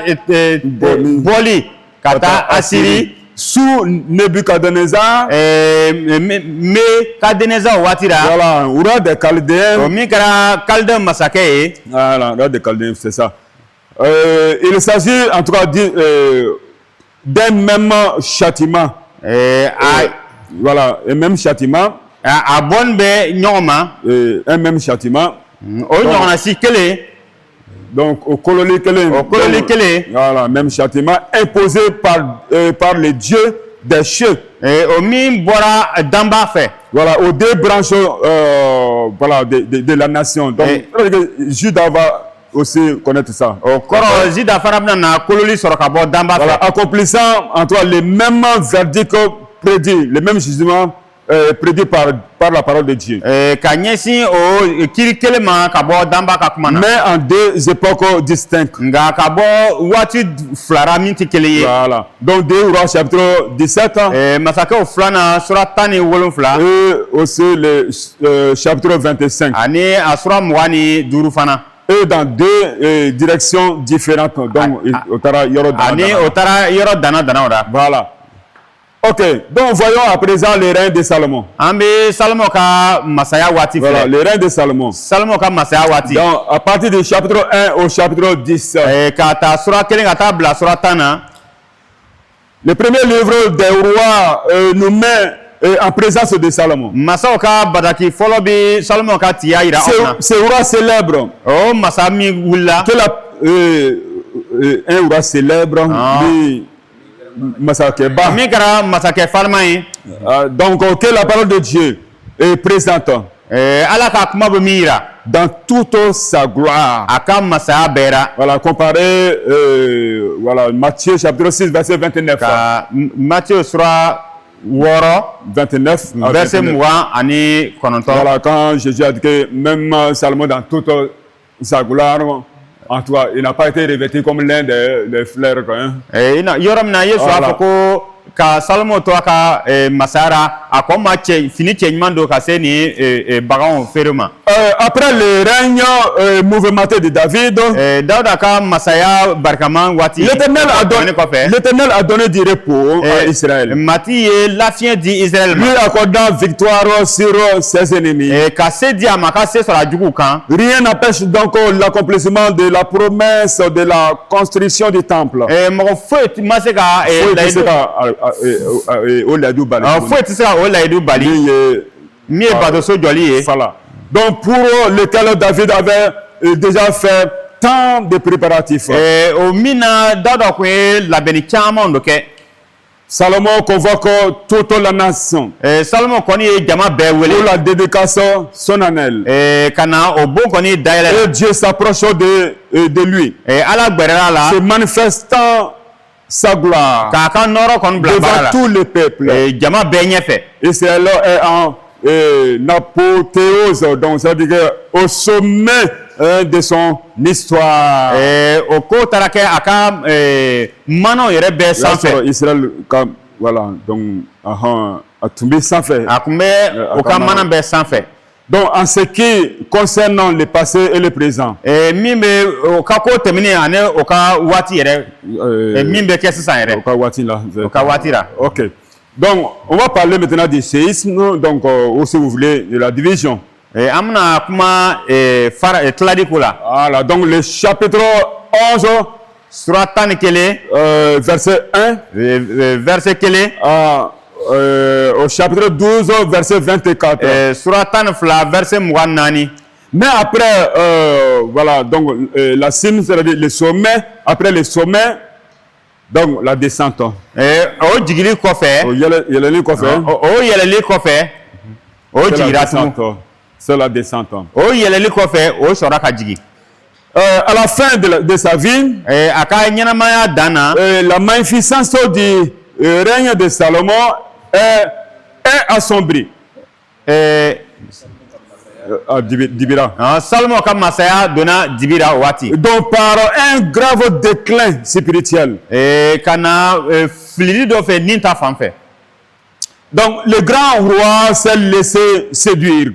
boli kata asiri sous Nebuchadnezzar, me Kadénézar watira voilà, roi des Chaldéens. o mi kɛra kalden masakɛ ye Voilà, roi des Chaldéens, c'est ça. Il s'agit en tout cas d'un même châtiment. Voilà, un même châtiment. a bɔn bɛ ɲɔgɔn ma Un même châtiment. o ɲɔgɔnna si kelen Donc, au colonial kelen voilà, même châtiment imposé par les dieux des cieux. o min bɔra danba fɛ Voilà, aux 2 branches voilà, de la nation. Donc, Juda va aussi connaître ça. o kɔrɔ zida fana bɛna na kololi sɔrɔ ka bɔ danba Voilà, fɛ accomplissant en toi les mêmes verdicts prédits, les mêmes jugements prédits par la parole de Dieu. ka ɲɛsin o kiri kelen ma ka bɔ danba ka kuma na Mais en 2 époques distinctes. nka ka bɔ waati filara min tɛ kelen ye Voilà. Donc 2 Rois chapitre 17 masakɛw filanan sura 17 et aussi le chapitre 25. ani a sura 25 fana et dans deux directions différentes. Donc, voilà. Ok, donc voyons à présent les reins de Salomon. Voilà, les reins de Salomon. Donc, à partir du chapitre 1 au chapitre 10. Le premier livre des rois nous met en présence de Salomon. C'est un roi célèbre. Un roi célèbre. Donc, que la parole de Dieu est présente dans toute sa gloire. Voilà, comparé voilà, Matthieu chapitre 6, verset 29. Matthieu 29. Voilà, quand Jésus a dit que même Salomon dans toute sa gloire, en toi, il n'a pas été revêtu comme l'un des fleurs. Voilà. Ka Salomon to ka masara akoma fini chenymando ka se ni bagan ferma après le règne mouvementé de David Daouda ka masaya barkaman wati l'Éternel a donné du repos à Israël. Mati la fien di Israël lui accordant victoire sur ses ennemis ka se di amaka se sur la jugu kan. Rien n'empêche donc l'accomplissement de la promesse de la construction du temple. Mo fait maseka voilà. Donc pour lequel David avait déjà fait tant de préparatifs. Salomon convoque toute la nation pour la dédication solennelle. Et Dieu s'approche de lui, se manifestant sa gloire devant tous les peuples. Israël est en apothéose, donc ça veut dire au sommet de son histoire. Israël, voilà, donc a tombé sans fait. Donc, en ce qui concerne le passé et le présent, ok. Donc, on va parler maintenant du séisme, donc, ou si vous voulez, de la division. Voilà, donc le chapitre 11, verset 1, au chapitre 12, verset 24. Mais après, voilà, donc la cime, c'est-à-dire le sommet, après le sommet, donc la descente. C'est la descente. À la fin de sa vie, la magnificence du règne de Salomon est assombrie. Dibira. Donc par un grave déclin spirituel. Donc le grand roi s'est laissé séduire.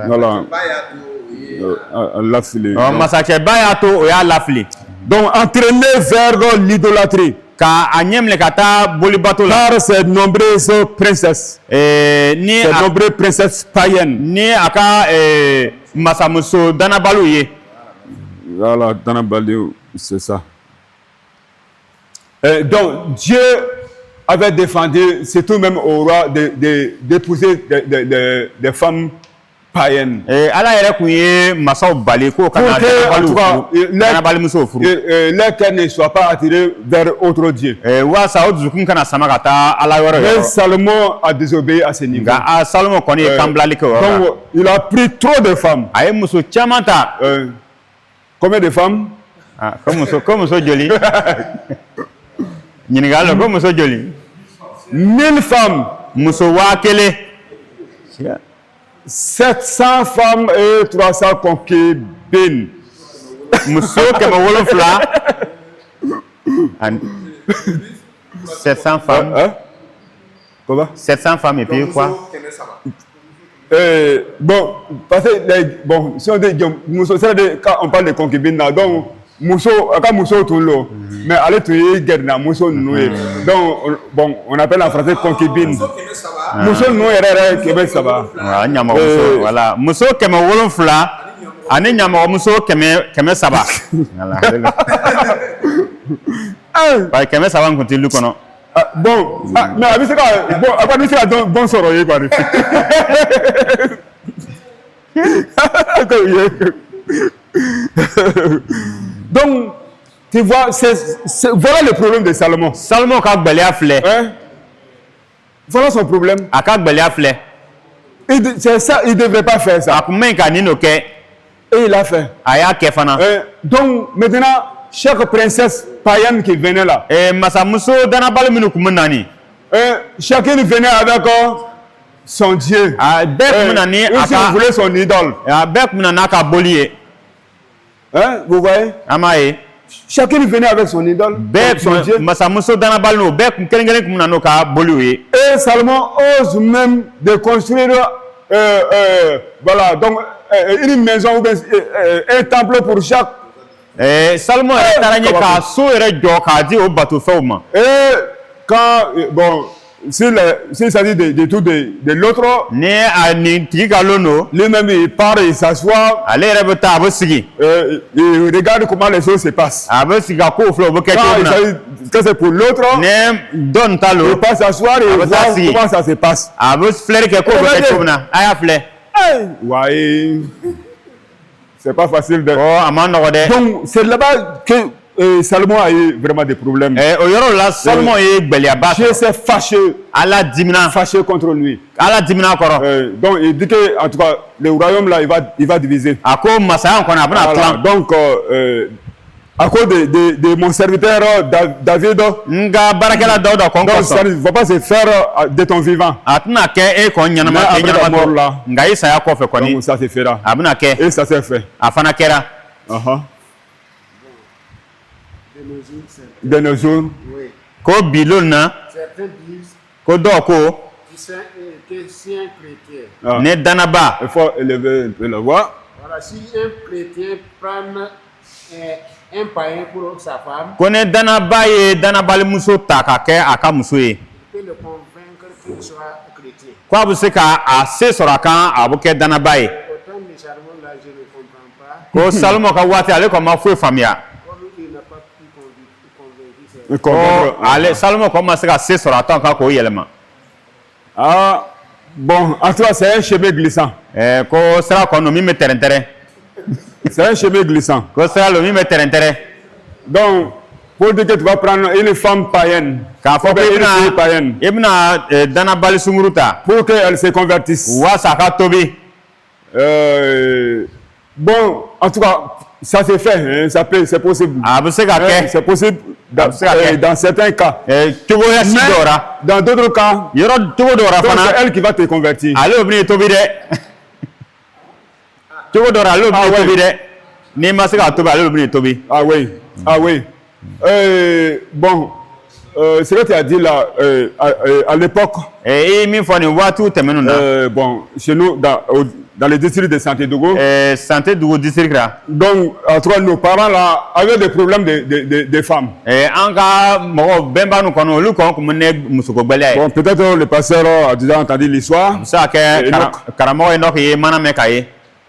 Voilà. Donc entraîné vers l'idolâtrie. Car ces nombreuses princesses, ces nombreuses princesses païennes. Voilà, Danabalou, c'est ça. Donc Dieu avait défendu, c'est tout même au roi d'épouser des femmes païennes. Leur cœur ne soit pas attiré vers autre Dieu. Mais Salomon a désobéi à ce niveau. Donc il a pris trop de femmes. Combien de femmes? Comme ça joli. 1000 femmes. 700 femmes et 300 concubines. 700 femmes. Comment? 700 femmes et puis quoi? Bon, parce que bon, si on dit muso, c'est quand on parle de concubine là, donc muso, quand muso tout l'eau, mais allez tu y guerre na muso noué. Donc bon, on appelle en français concubine. Muso noué est Québec ça va. Voilà, muso keme wolonfla, ani nyama muso keme saba. Voilà. Bah keme saba on continue kono. Bon, mais avec ça, bon, après ça bon soroyer quoi. Donc, tu vois, voilà le problème de Salomon. Salomon ka gbelia flé. Hein? Voilà son problème. Aka gbelia flé. C'est ça, il ne devrait pas faire ça. Akumen ka nino ke. Et il a fait. Aya kefana. Donc, maintenant, chaque princesse païenne qui venait là, masamuso dana bal minu kumunani. Chacun venait avec son Dieu. Ou si vous voulez son idole. Hein, vous voyez? Chacun venait avec son idole. Son Dieu. Et Salomon ose même de construire voilà, donc, une maison ou un temple pour chaque. Salomon quand, bon, s'il s'agit de tout de l'autre, lui-même il part, il s'assoit, il regarde comment les choses se passent. Quand c'est pour l'autre, il passe s'asseoir et voir comment ça se passe. Ouais, c'est pas facile de... Donc, c'est là-bas que Salomon a eu vraiment des problèmes. Dieu s'est fâché contre lui. Donc il dit que en tout cas le royaume là il va diviser. Voilà. Donc à cause de mon serviteur David, donc ça ne va pas se faire de ton vivant. Mais après la mort là, donc ça se fera. Et ça s'est fait. De nos jours, Oui. Ko bilona, Certains disent ko doko, que c'est un chrétien. ne danaba. il faut élever un peu la voix. Voilà, si un chrétien prend un païen pour sa femme, Ko ne danaba ye danabali muso ta ka kɛ a ka muso ye. il peut le convaincre qu'il soit chrétien. Ko a bɛ se ka a se sɔrɔ a kan a bɛ kɛ danaba ye. Autant de Salomon là, je ne comprends pas. Ko Salomo ka waati ale kɔni ma foyi faamuya. Comme il n'a pas pu convaincre ses Ale Salomo kɔni ma se ka se sɔrɔ a tɔn kan k'o yɛlɛma. Ah, bon, en tout cas, c'est un chemin glissant. Ko sira kɔni min bɛ tɛrɛntɛrɛn. C'est un chemin glissant. Ko sira lo min bɛ tɛrɛntɛrɛn. Donc, pour dire que tu vas prendre une femme païenne, K'a fɔ ko une fille païenne, i bɛna danabali sunkuru ta. pour qu'elle se convertisse. Waasa a ka tobi. Bon, en tout cas, ça s'est fait, hein, c'est possible. A bɛ se ka kɛ. C'est possible dans certains cas. Cogoya si dɔ la. Dans d'autres cas, Yɔrɔ cogo dɔ la donc fana. c'est elle qui va te convertir. Ale bɛ n'i tobi dɛ. Cogo dɔ la ale bɛ n'i tobi dɛ. N'i ma se k'a tobi ale bɛ n'i tobi. Ah oui, ah oui. Bon, ce que tu as dit là, à l'époque, I min fɔ nin waatiw tɛmɛnw na. bon, chez nous, dans les districts de Santé-Dogo, Santé dugu district la. donc, en tout cas, nos parents là avaient des problèmes de femmes. An ka mɔgɔw bɛnbaliw kɔnɔ olu kɔn kun bɛ ne musoko gbɛlɛ ye. Bon, peut-être le pasteur a déjà entendu l'histoire. Se ka kɛ karamɔgɔ ye nɔ ye mana mɛn k'a ye.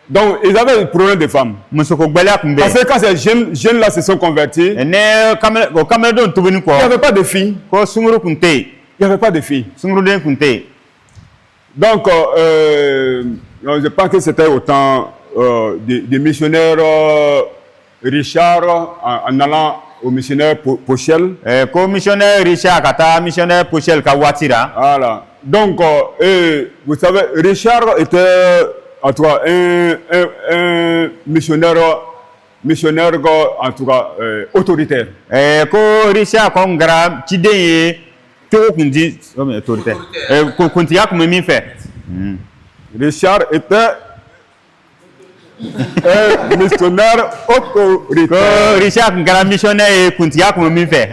Donc, ils avaient des problèmes de femmes. Musoko gbɛlɛ kun bɛ Parce que quand ces jeunes là se sont convertis, il ne o kamaledenw tobili n'y kɔ. avait pas de filles. Ko sunkuru kun tɛ yen. Il n'y avait pas de filles. Sunkuruden kun tɛ yen. Donc, je pense que c'était au temps des missionnaires Richard en allant au missionnaire Pochel. Ko missionnaire Richard ka taa missionnaire Pochel ka waati la. Voilà. Donc, vous savez, Richard était en tout cas un missionnaire en tout cas autoritaire. Ko Richard kɔni kɛra ciden ye cogo kun ti autoritaire. Kuntigiya kun bɛ min fɛ. Richard était un missionnaire autoritaire. Ko Richard kun kɛra missionnaire ye kuntigiya kun bɛ min fɛ.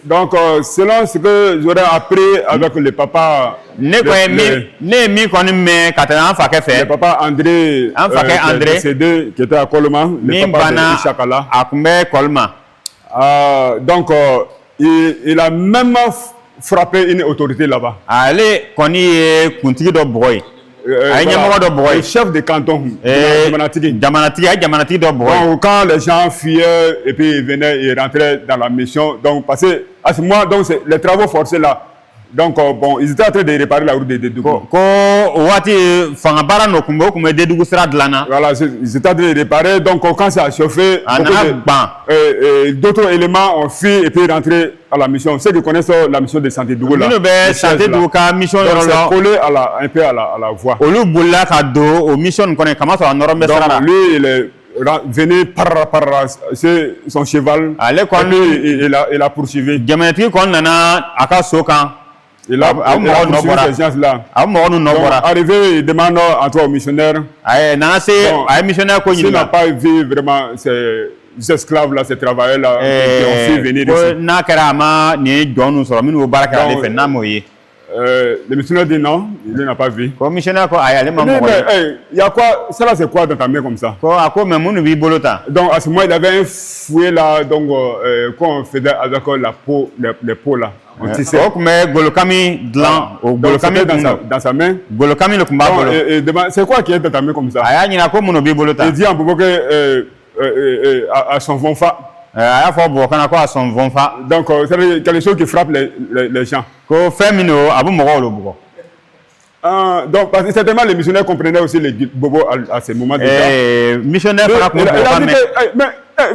Donc, selon ce que j'aurais appris avec le papa, le papa André, décédé, qui était à Coloma, le papa de Chakala. Donc, il a même frappé une autorité là-bas. Le chef de canton, donc, quand les gens fuyaient et puis ils venaient et rentraient dans la mission, donc parce que à ce moment, donc les travaux forcés là, donc bon, ils étaient en train de réparer la route de Dédougou. Voilà, ils étaient en train de réparer, donc quand ça a chauffé, d'autres éléments ont fui et puis rentré à la mission. Ceux qui connaissent la mission de Santé Dougou là, c'est collé un peu à la voie. Donc lui, il est venu par son cheval, et puis il a poursuivi. Il a poursuivi ces gens-là. Arrivé, il demande au missionnaire. S'il n'a pas vu vraiment ces esclaves-là, ces travailleurs-là, qui ont pu venir ici. Le missionnaire dit non, il n'a pas vu. Il dit, il y a quoi? Ça là, c'est quoi dans ta main comme ça? Donc à ce moment, il avait un fouet là, donc qu'on faisait avec la peau, les peaux là. On tissait. Dans sa main. C'est quoi qui est dans ta main comme ça? Il dit en provoquant à son vonfa. Donc c'est quelque chose qui frappe les gens. Donc parce que certainement les missionnaires comprenaient aussi les bobos à ce moment déjà.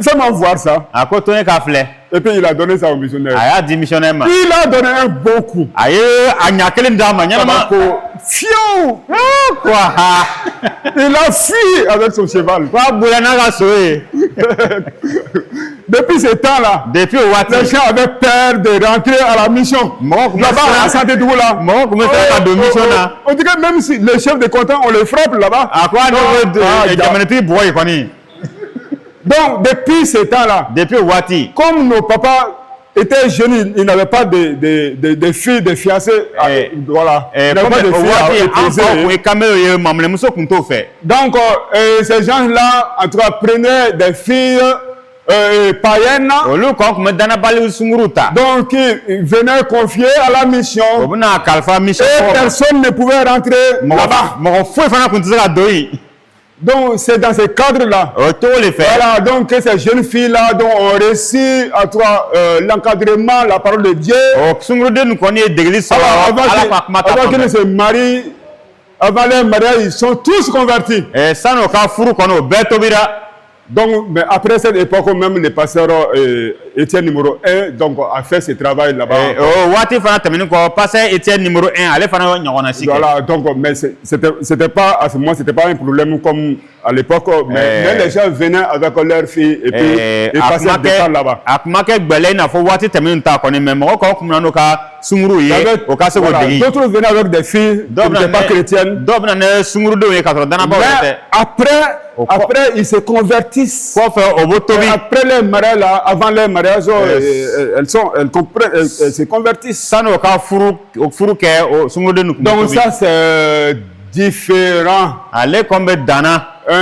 Fais-moi voir ça. Et puis il a donné ça au missionnaire. Il a donné un bon coup. Fiou! Il a fui avec son cheval. Depuis ce temps-là, les gens avaient peur de rentrer à la mission. Là-bas, à Santé Dougou là. On dit que même si les chefs de canton, on les frappe là-bas. Donc, depuis ce temps-là, comme nos papas étaient jeunes, ils n'avaient pas de filles, de fiancés. Voilà. Donc, ces gens-là, en tout cas, prenaient des filles païennes. Donc, ils venaient confier à la mission. Et personne ne pouvait rentrer là-bas. Donc, c'est dans ce cadre-là. Voilà, donc ces jeunes filles-là ont reçu l'encadrement, la parole de Dieu. Avant qu'ils ne se marient, avant leur mariage, ils sont tous convertis. Donc, mais après cette époque, même le pasteur Étienne numéro 1 donc, a fait ce travail là-bas. Voilà, donc, mais c'était pas, à ce moment, c'était pas un problème comme à l'époque, mais les gens venaient avec leurs filles et puis ils passaient des temps là-bas. D'autres venaient avec des filles qui n'étaient pas chrétiennes. Mais après, ils se convertissent. Après les mariages, là, avant les mariages, elles se convertissent. Donc ça, c'est différent.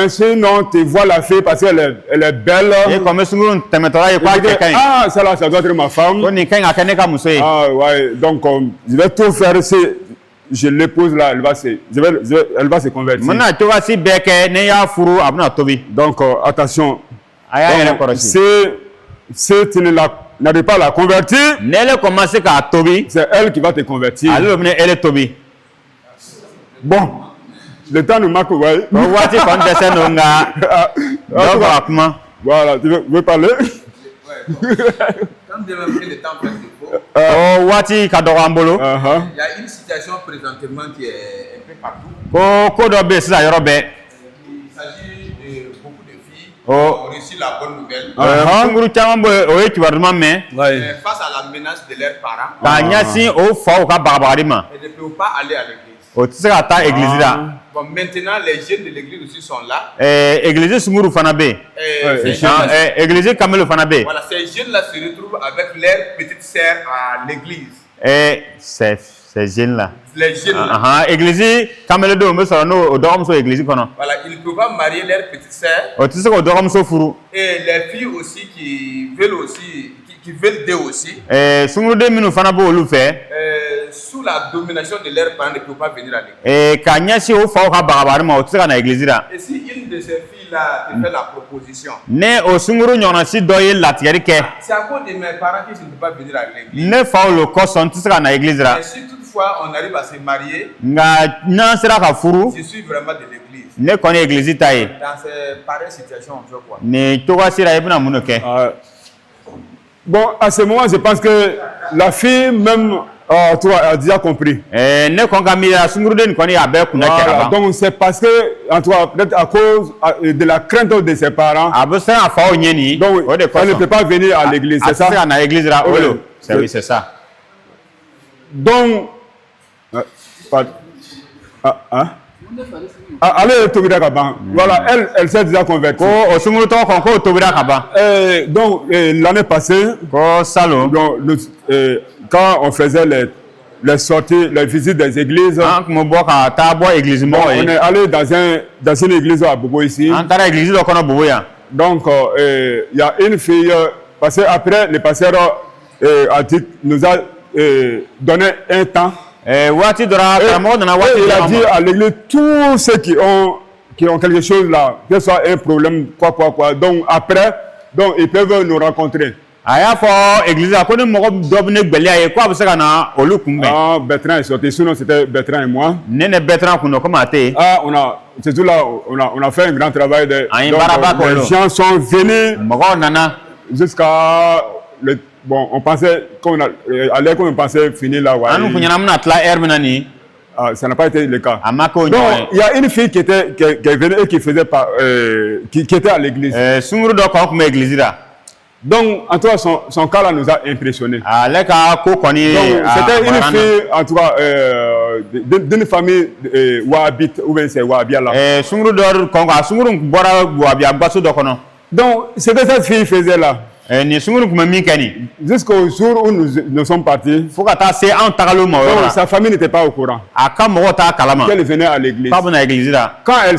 Sinon, tu vois la fille parce qu'elle est belle. Ah, ça là, ça doit être ma femme. Ah, ouais, donc je vais tout faire. Je l'épouse là, elle va se convertir. Donc, attention. Si tu n'arrives pas à la convertir, c'est elle qui va te convertir. Bon, le temps nous manque, ouais. Voilà, tu veux parler? Quand développer le temps presque faux, il y a une situation présentement qui est un peu partout. Il s'agit de beaucoup de filles qui ont reçu la bonne nouvelle. Face à la menace de leurs parents, elles ne peuvent pas aller à l'église. Bon, Bon, maintenant, les jeunes de l'église aussi sont là. Église sunguru fana be. Église kamelo fana be. Voilà, ces jeunes-là se retrouvent avec leurs petites sœurs à l'église. Ces jeunes-là. Les jeunes-là. Église kamelo do me so no odorom so église kono. Voilà, ils ne peuvent pas marier leurs petites sœurs. O tise ko odorom so furu. Et les filles aussi qui veulent aussi, qui veulent d'eux aussi. Sunguru de minu fana bo olu fe. Sous la domination de leurs parents, ne peuvent pas venir à l'église. Kanyasi o fa o ka bagabari ma o tise ka na église la. Et si une de ces filles-là te fait la proposition, ne o sunguru nyona si do ye latigari ke. c'est à cause de mes parents que je ne peux pas venir à l'église. Ne fa o lo ko son tise ka na église la. Et si toutefois on arrive à se marier, nga na sera ka furu. je suis vraiment de l'église. Ne connaît église ta ye. Dans ces pareilles situations, on fait quoi? Ne toga sira ibuna muno ke. Bon, à ce moment, je pense que la fille même a déjà compris. Ne konga mi ya sunguru de koni abe kuna ke Voilà, aba. donc c'est parce que, en tout cas, peut-être à cause de la crainte de ses parents, Abe sa afa o nyeni. donc O de elle ne peut pas venir à l'église, c'est ça? Ça na église la Oui. olo. C'est oui, c'est ça. Donc, allez, Tobira Kaban. Voilà, elle s'est déjà convertie. Ko o sunguru to kon ko tobira kaba. Donc, l'année passée, Ko salo. donc, quand on faisait les sorties, les visites des églises, An mo bo ka ta bo église mo on e. est allé dans une église à Bobo ici. An tara église do kono bobo ya. Donc, il y a une fille, parce qu'après, le pasteur nous a donné un temps. Wati dora kamo na Et wati il a dit à l'église, tous ceux qui ont quelque chose là, que ce soit un problème, quoi. Donc, après, donc, ils peuvent nous rencontrer. aya fo église a ko ni mo do ne gbeli aye ko abuse kana olu kunbe. Ah, Bertrand est sorti, sinon c'était Bertrand et moi. Nene Bertrand kuno ko mate. Ah, c'est tout là, on a fait un grand travail. Aïe, Donc, baraba les kolo. gens sont venus Mo nana. jusqu'à bon, on pensait qu'on allait qu'on pensait finir là. Ouais. Anu kunyana mna tla hermina ni. Ça n'a pas été le cas. Amako Donc, nyoy. il y a une fille qui venait et qui faisait qui était à l'église. Sunguru do ko kuma église la. Donc, en tout cas, son cas là nous a impressionnés. Ale ka ko koni. Donc, c'était une fille, en tout cas, d'une famille wahhabite, ou bien c'est wahhabia là. Sunguru do ko sunguru bora wabia gbaso do kono. Donc, ce que cette fille faisait là, ni sunguru kuma mi kani. jusqu'au jour où nous sommes partis, Fo ka ta se an tagalo mo donc, yora. sa famille n'était pas au courant Aka mo ta kalama. qu'elle venait à l'église. Pa bona église la. Quand elle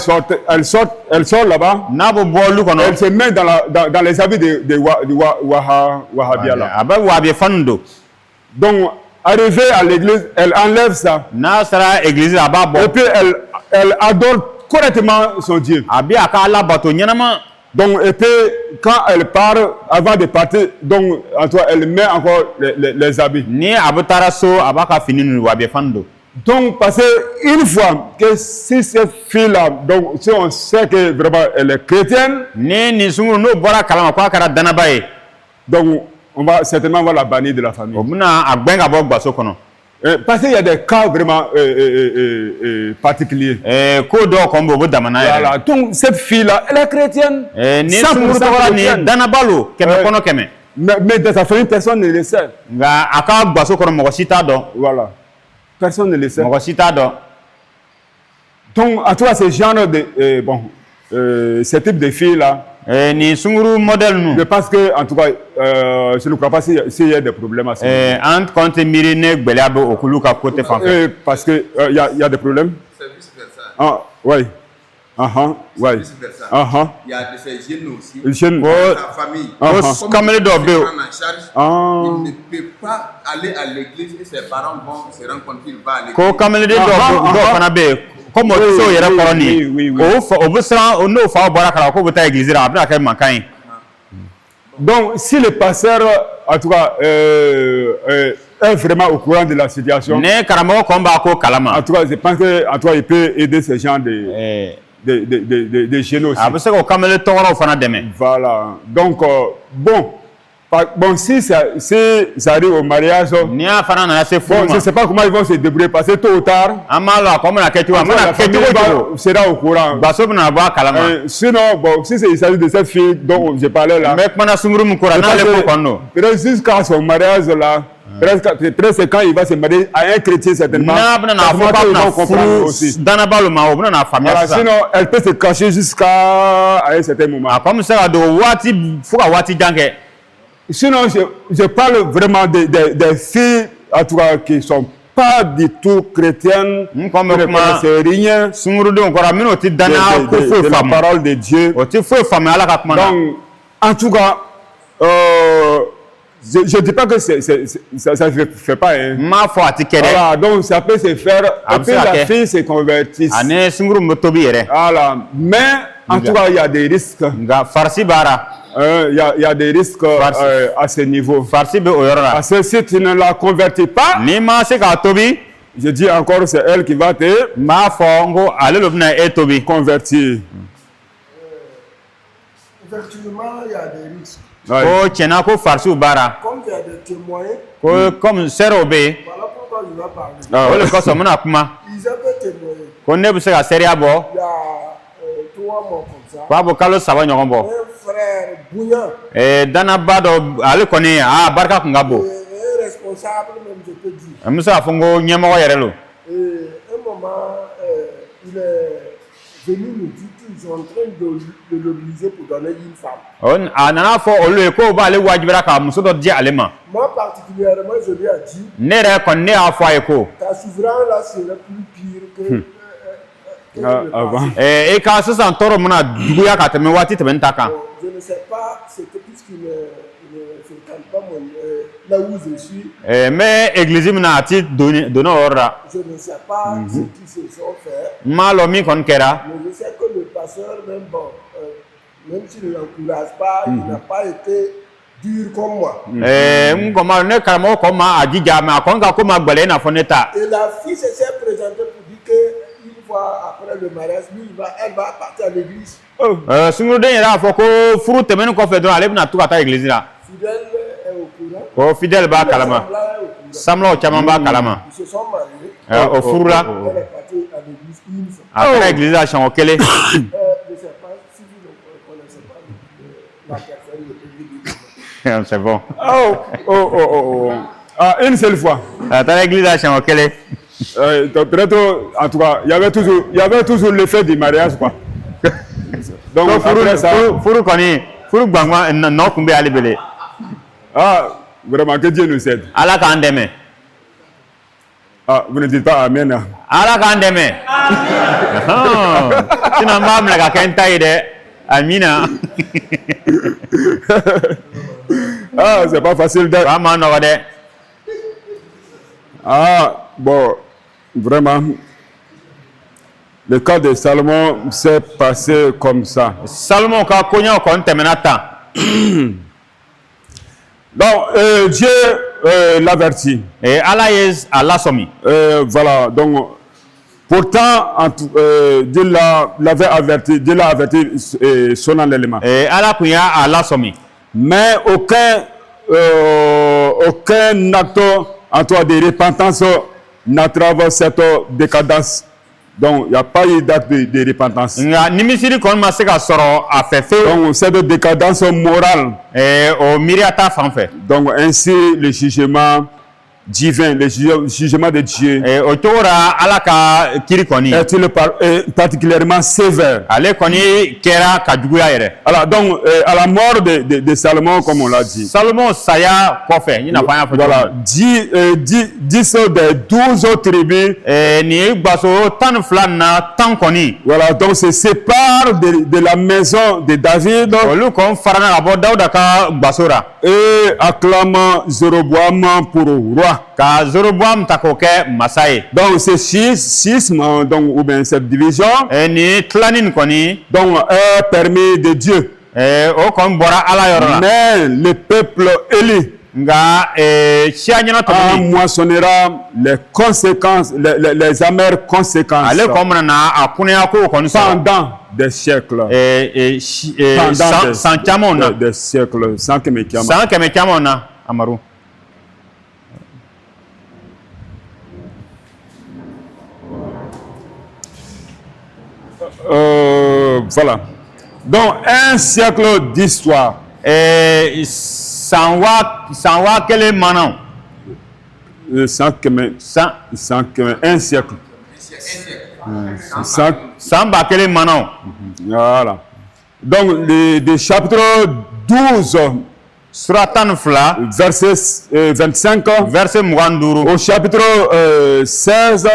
sort là-bas, Na bo bolu kono. elle se met dans les habits de wahhabia là. Aba wabia fanundo. Donc, arrivée à l'église, elle enlève ça. Na sara église la ba bo. Et puis, elle adore correctement son Dieu. Abi aka la bato nyanama. Donc, et puis, quand elle part, avant de partir, donc, en tout cas, elle met encore les habits. Ni abutara so abaka fininu wabia fanundo. Donc, parce qu'une fois que si cette fille-là, donc, si on sait que vraiment elle est chrétienne, Ni sunguru no bora kalama kwa kara danabaye. donc, on va certainement la bannir de la famille. Obuna agbenga bo gbaso kono. Parce qu'il y a des cas vraiment particuliers. Ko do kombo bo damana ya. Voilà. Donc, cette fille-là, elle est chrétienne. Ni 100% sunguru to wala ni chrétienne. danabalo keme kono keme. Mais dans sa famille, personne ne le sait. Nga aka gbaso kono mo sita do. Voilà. Personne ne le sait. Mo sita do. Donc, à toi, ce genre de. Ce type de filles-là, Ni sunguru model nu. je pense que, en tout cas, je ne crois pas s'il y a des problèmes à ce moment. Ant konte miri ne gbele abo okulu ka kote fanfe. Parce qu'il y a des problèmes. C'est vice-versa. Ah, oui. Ouais. Vice-versa. Il y a de ces jeunes aussi. Jeune. Sa famille. Ko kamele do be. Prendre en charge, il ne peut pas aller à l'église et ses parents vont se rendre compte qu'il va à l'église. Ko kamele do fana be. Comme so yere koroni. Oui. O busra o no fa bora kala ko buta église ra abna ka mankan. Donc, si le pasteur, en tout cas, est vraiment au courant de la situation, Ne karamo ko ba ko kalama. en tout cas, je pense que, en tout cas, il peut aider ces gens de jeunes aussi. Abuse ko kamele toro fana deme. Voilà. Donc, bon, Bon, si ça arrive au mariage, ni a fana na se bon, je furu ne sais pas comment ils vont se débrouiller parce que tôt ou tard, amalo ko na ketu amana la ketu famille sera au courant. gbaso na ba kalama Sinon, bon, si il s'agit de cette fille dont je parlais là, me kmana sunguru mu kora na le ko kono peut-être jusqu'à son mariage là, peut-être c'est quand il va se marier à un chrétien certainement. na bana na fo ils ka vont na comprendre furu aussi. dana balu ma obuna na famia Voilà, sa sinon, elle peut se cacher jusqu'à un certain moment. comme ça do wati fuka wati jange Sinon, je parle vraiment des filles, en tout cas, qui ne sont pas du tout chrétiennes, comme qui ne connaissent rien sunguru de kora mino ti dana ko fo de la fam parole de Dieu. o ti fo fam ala ka kmana Donc, en tout cas, je ne dis pas que ça ne fait pas. Hein. ma fo ati kede Voilà, donc ça peut se faire. Et puis la ok. fille se convertit. ane sunguru mo tobi yere Voilà. Mais, en tout cas, il y a des risques. nga farsi bara Il y a des risques à ce niveau. farsi be o yorora Parce que si tu ne la convertis pas, ni ma se ka tobi je dis encore, c'est elle qui va te ma fo ngo ale lo bna e tobi convertir. Effectivement, il y a des risques. Ouais. ko chena ko farsi bara Comme il y a des témoins, ko comme sero be voilà pourquoi je vais parler. Ah, o ouais. le ko so mona kuma Ils avaient témoigné. ko ne bu se ka seria bo Il y a 3 mois comme ça. ko abo kalo saba nyogon bo Un frère bouillant, dana ba do ale koni a barka kunga bo un responsable même, je peux dire. musa fongo nyemo yere lo Et un moment, il est venu nous dire qu'ils sont en train de l'obliger pour donner une femme. on anana fo o le ko ba ale wajibira ka muso do di ale ma Moi particulièrement, je lui ai dit, ne re kon ne a fo ay ko ta souverain là serait plus pire que le Avant. passé. e ka sisan toro muna duguya ka teme wati teme ta kan Je ne sais pas, c'était puisqu'il ne fréquente pas là où je suis. mais église mina ati dono ora Je ne sais pas ce qui se sont fait, ma lo mi kon kera mais je sais que le pasteur, même, bon, même s'il ne l'encourage pas, il n'a pas été dur comme moi. ngoma ne karamo ko ma ajija ma kon ga ko ma gbele na fo neta Et la fille s'est présentée pour dire qu'une fois après le mariage, elle va partir à l'église. sunguru de yera fo ko furu teme ko fe do ale bina tu ka ta église la Fidèle est au courant. ko fidèle ba kalama Semblant est au courant. samlo chama ba kalama Ils se sont mariés. o furu la Elle est partie à l'église une fois. a église la chango kele Je ne sais pas si vous ne connaissez pas la personne de l'église. c'est bon Ah, une seule fois. ta église la chango kele Donc, peut-être, en tout cas, il y avait toujours l'effet du mariage, quoi. Donc, après ça, furu koni furu gbangba no kumbe ale bele ah, vraiment, que Dieu nous aide. ala ka ndeme Ah, vous ne dites pas Amen. Hein. ala ka ndeme sina mamla ka kenta ide amina Ah, c'est pas facile d'être. ba ma no de Ah, bon, vraiment, le cas de Salomon s'est passé comme ça. salomon ka konya ko ntemena ta Donc, Dieu l'avertit. ala yes ala somi Voilà, donc, pourtant, Dieu l'avait averti, Dieu l'a averti solennellement. ala kunya ala somi Mais aucun acte en toi de repentance n'entrave cette décadence. Donc, il n'y a pas eu d'acte de repentance. nga nimisiri kon ma se ka soro a fe fe Donc, cette décadence morale. o miriata fanfɛ Donc, ainsi, le jugement divin, le jugement de Dieu o cogora ala ka kiri kɔni est particulièrement sévère. ale kɔni kɛra ka juguya yɛrɛ Alors, donc, à la mort de Salomon, comme on l'a dit, salomon saya kɔfɛ i n'a fɔ an y'a fɔ voilà, 10 des 12 tribus, nin gbaso 12 na 10 kɔni voilà, donc se séparent de la maison de David olu kɔn farana ka bɔ dawuda ka gbaso ra et acclament Jéroboam pour roi. ka zoroboam ta k'o kɛ masa ye Donc, ce schisme, donc, ou bien cette division, nin tilani nin kɔni donc, est permis de Dieu. o kɔni bɔra ala yɔrɔ la Mais le peuple élu, moissonnera les conséquences, les amères conséquences pendant des siècles. Pendant des siècles. Sans que mes voilà. Donc, un siècle d'histoire. Un siècle. Voilà. Donc, des chapitres 12, verset 25, au chapitre 16,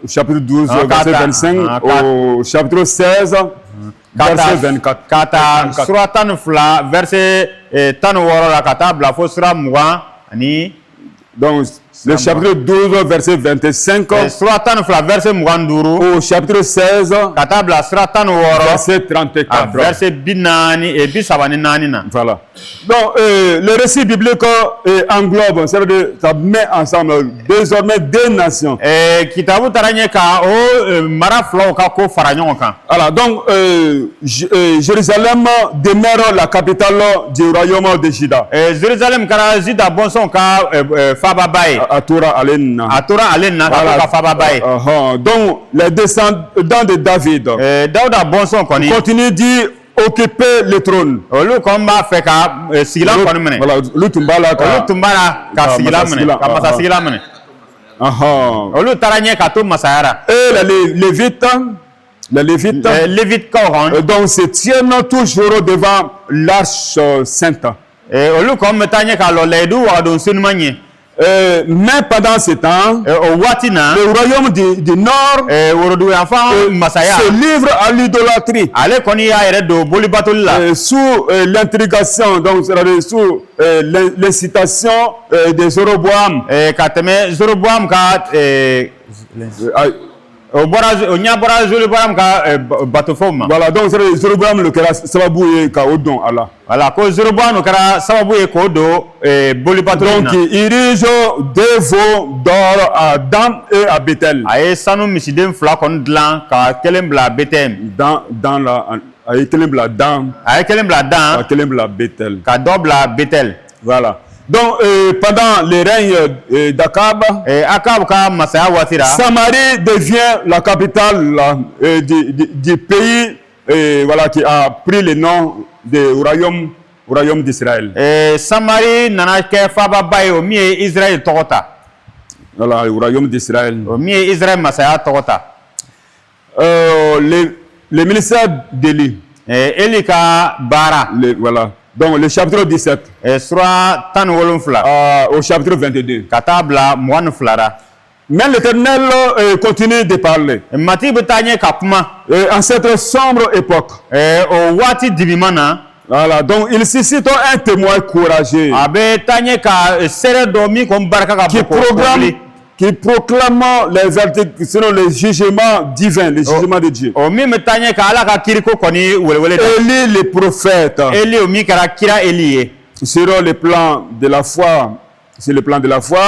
chapitre 12, verset 25, au chapitre 16, verset 24. Donc, le chapitre 12, verset 25, au chapitre 16, verset 34. Voilà. Donc, le récit biblique englobe, c'est-à-dire ça met ensemble désormais deux nations. Alors, donc, Jérusalem demeure la capitale du royaume de Juda. Atura Alena. Donc, les descendants de David continuent d'y occuper le trône. Voilà, et les Lévites donc se tiennent toujours devant l'arche sainte. Mais pendant ce temps, le royaume du Nord se livre à l'idolâtrie sous l'intrigation, donc sous l'incitation de Jéroboam. Voilà, donc c'est Jéroboam le kera sababouye ka odon Allah. Voilà, ko Jéroboam le kera sababouye ko do donc il dirige deux veaux d'or à Dan et à Bethel. Aye sanu misiden fla kon dlan ka kelembla Bethel. Dans la aye kelembla Dan. Aye kelembla Dan. Ka kelembla Bethel. Ka dobla Bethel. Voilà. Donc, pendant le règne d'Akab, Samarie devient la capitale du pays voilà, qui a pris le nom du royaume d'Israël. Voilà, le royaume d'Israël. Le ministère d'Élie. Voilà. Donc, le chapitre 17. Au chapitre 22. Mais l'Éternel continue de parler. En cette sombre époque. Voilà, donc il suscite un témoin courageux qui proclame les verdicts selon les jugements divins, les jugements de Dieu. Élie le prophète sur le plan de la foi. Sur le plan de la foi.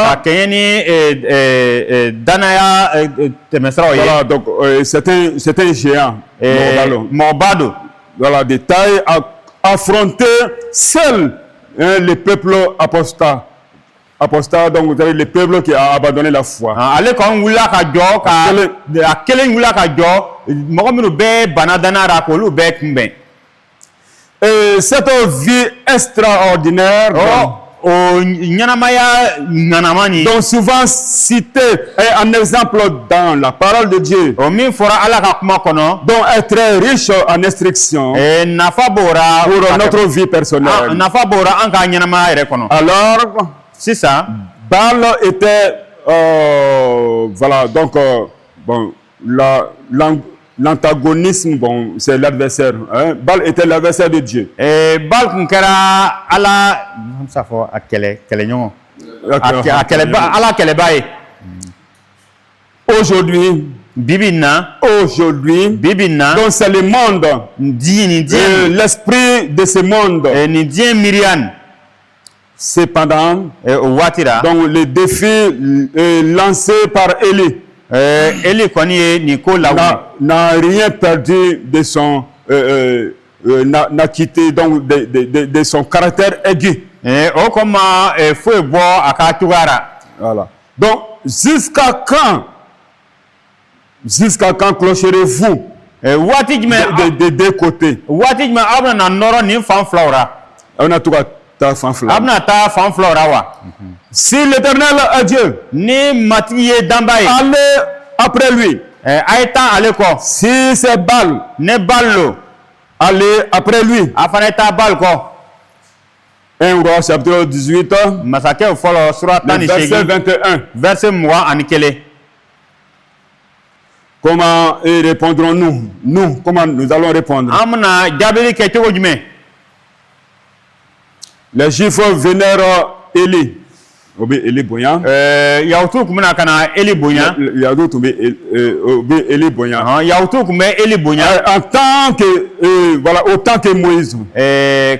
Voilà, donc c'est un géant. Voilà, de taille à affronter seul le peuple apostat. Apostat, donc le peuple qui a abandonné la foi. Et cette vie extraordinaire donc souvent cité un exemple dans la parole de Dieu, donc est très riche en instruction pour notre vie personnelle. Alors, c'est ça. Baal était voilà, donc bon, l'antagonisme, bon, c'est l'adversaire. Hein? Baal était l'adversaire de Dieu. Aujourd'hui, bibina aujourd'hui. bibina Donc c'est le monde, dini l'esprit de ce monde. ni dien mirian Cependant, watira donc le défi lancé par Élie Eli koni ni ko la n'a rien perdu de son n'a quitté donc de son caractère aigu. o koma fo bo aka tugara. Voilà. Donc jusqu'à quand clocherez-vous wati jme de deux côtés? wati jme abna na noro ni fan flora On a tout ta fanfla. abna ta fan flora wa Si l'Éternel est Dieu, ni matiye dambaye allez après lui. aita ale ko Si c'est Baal, ne ballo allez après lui. afana ta bal ko 1 Roi chapitre 18, masake folo sura le tani verset shegi 21. verset moi anikele. Comment répondrons-nous? Nous, comment nous allons répondre? amna jabeli ke togo jume Les Juifs vénèrent Élie. Élie Boyan. yautu kumna kana Eli bonya Il y a d'autres, mais Élie Boyan. yautu kume Eli bonya En tant que, voilà, autant que Moïse.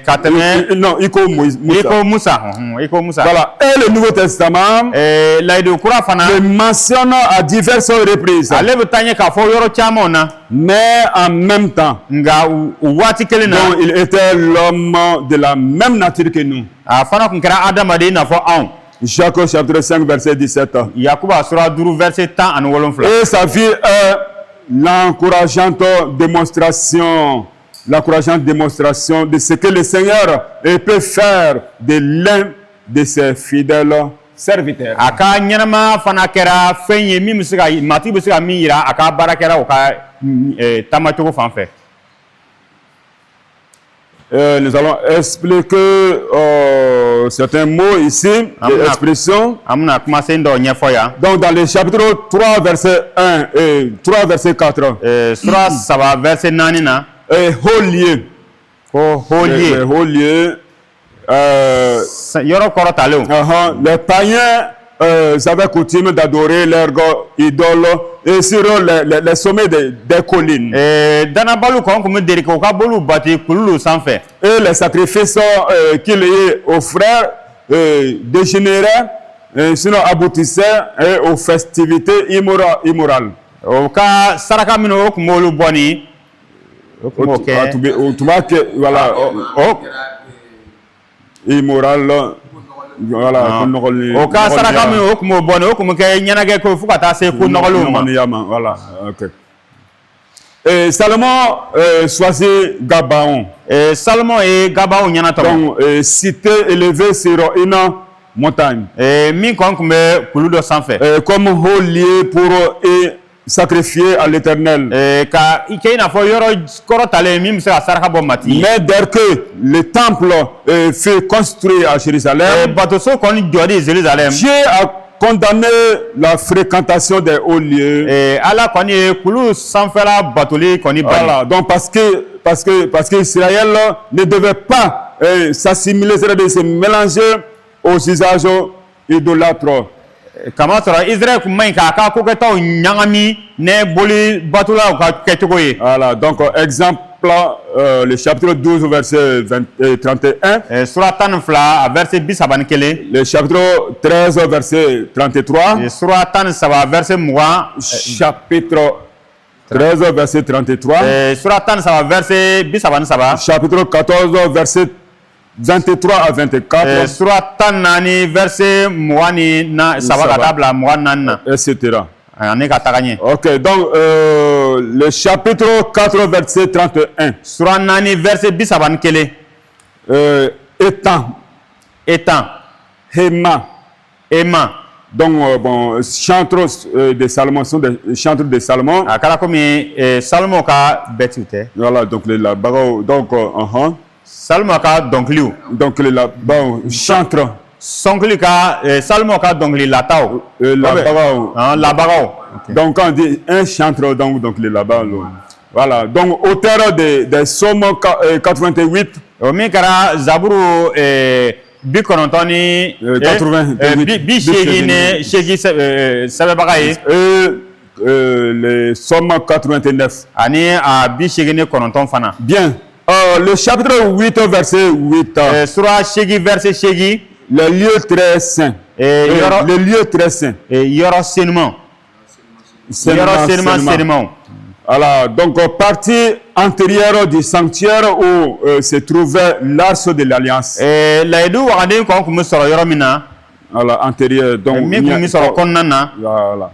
kateme Non, Iko Moïse. iko Musa iko Musa Voilà. Et le Nouveau Testament laidu kura fana le mentionne à diverses reprises. ale betanye ka fo yoro chamo na Mais en même temps, nga wati kelina donc, il était l'homme de la même nature que nous. afana kun kera adama de na fo an Jacques chapitre 5, verset 17. yakuba sura duru verset 10 and wolonfla Et sa vie est l'encourageante démonstration de ce que le Seigneur peut faire de l'un de ses fidèles serviteurs. aka nyanama fana kera fenye mi musiga mati musiga mi yira aka barakera o ka tamatogo fanfe. Nous allons expliquer certains mots ici, des expressions. amna kuma se ndo nyefo ya Donc dans le chapitre 3, verset 1 et 3, verset 4. sura saba verset 9 na Haut lieu. ko holie Haut lieu. yoro koro taleo Les païens avaient coutume d'adorer leurs idoles et sur les sommets des collines. dana balu kon ko deri ko ka bolu bati kululu sanfɛ Et les sacrifices qu'ils y offraient dégénéraient, sinon aboutissaient aux festivités immorales. o ka saraka mino o kun bolu bɔni o kun b'o kɛ Voilà, immoral. Voilà, o ka saraka mino o kun b'o bɔni o kun bɛ kɛ ɲɛnajɛ ko fo ka taa se ko nɔgɔlenw ma. Voilà, ok. Et Salomon choisit Gabaon. Salomon ye gabaw ɲɛna tɔmɔ Donc, cité élevée sur une montagne. min kɔn kun bɛ kulu dɔ sanfɛ Comme haut lieu pour sacrifier à l'Éternel. ka i kɛ i n'a fɔ yɔrɔ kɔrɔ talen min bɛ se ka saraka bɔ mati Mais dès que le temple fut construit à Jérusalem, batoso kɔni jɔli Jérusalem Dieu a condamné la fréquentation des hauts lieux. ala kɔni ye kulu sanfɛla batoli kɔni bali Voilà, donc parce que Israël ne devait pas s'assimiler, c'est-à-dire se mélanger aux usages idolâtres. kama sɔrɔ Israël kun maɲi k'a ka kokɛtaw ɲagami ne boli batolaw ka kɛcogo ye. Voilà, donc exemple, le chapitre 12, verset 31. Sura 12 a verset 31. Le chapitre 13, verset 33. Sura 13 verset 20. Chapitre 13, verset 33. Sura 13 verset 33. Chapitre 14, verset 23 à 24. Sura 14 verset 24. Etc. Ok, donc le chapitre 4, verset 31. Sura 4 verset 21. Étant. Héma. Donc, bon, chantres de Salomon sont des chantres de Salomon. Salomon ka betute. Voilà, donc la bagarre, donc, Salomon ka donkliu. donc la bagarre, chantre. Sonkli ka Salomon ka donkli latao. La bagarre. La bagarre. Donc, quand on dit un chantre, donc les là-bas, voilà. Donc, auteur des psaumes 88. Omi kara zaburu bi kɔnɔntɔn ni 88. bi seegin ni seegin sɛbɛbaga ye. les Psaumes 89. ani a bi segine kɔnɔntɔn fana. Bien. Le chapitre 8, verset 8. Sura segi verset segi. Les lieux très saints. Les lieux très saints. Yɔrɔ senuman. Yɔrɔ senuman. Voilà, donc partie antérieure du sanctuaire où se trouvait l'arche de l'alliance. Layidu wagaden kɔn kun bɛ sɔrɔ yɔrɔ min na. Voilà, antérieur. Donc min kun bɛ sɔrɔ kɔnɔna na. Voilà.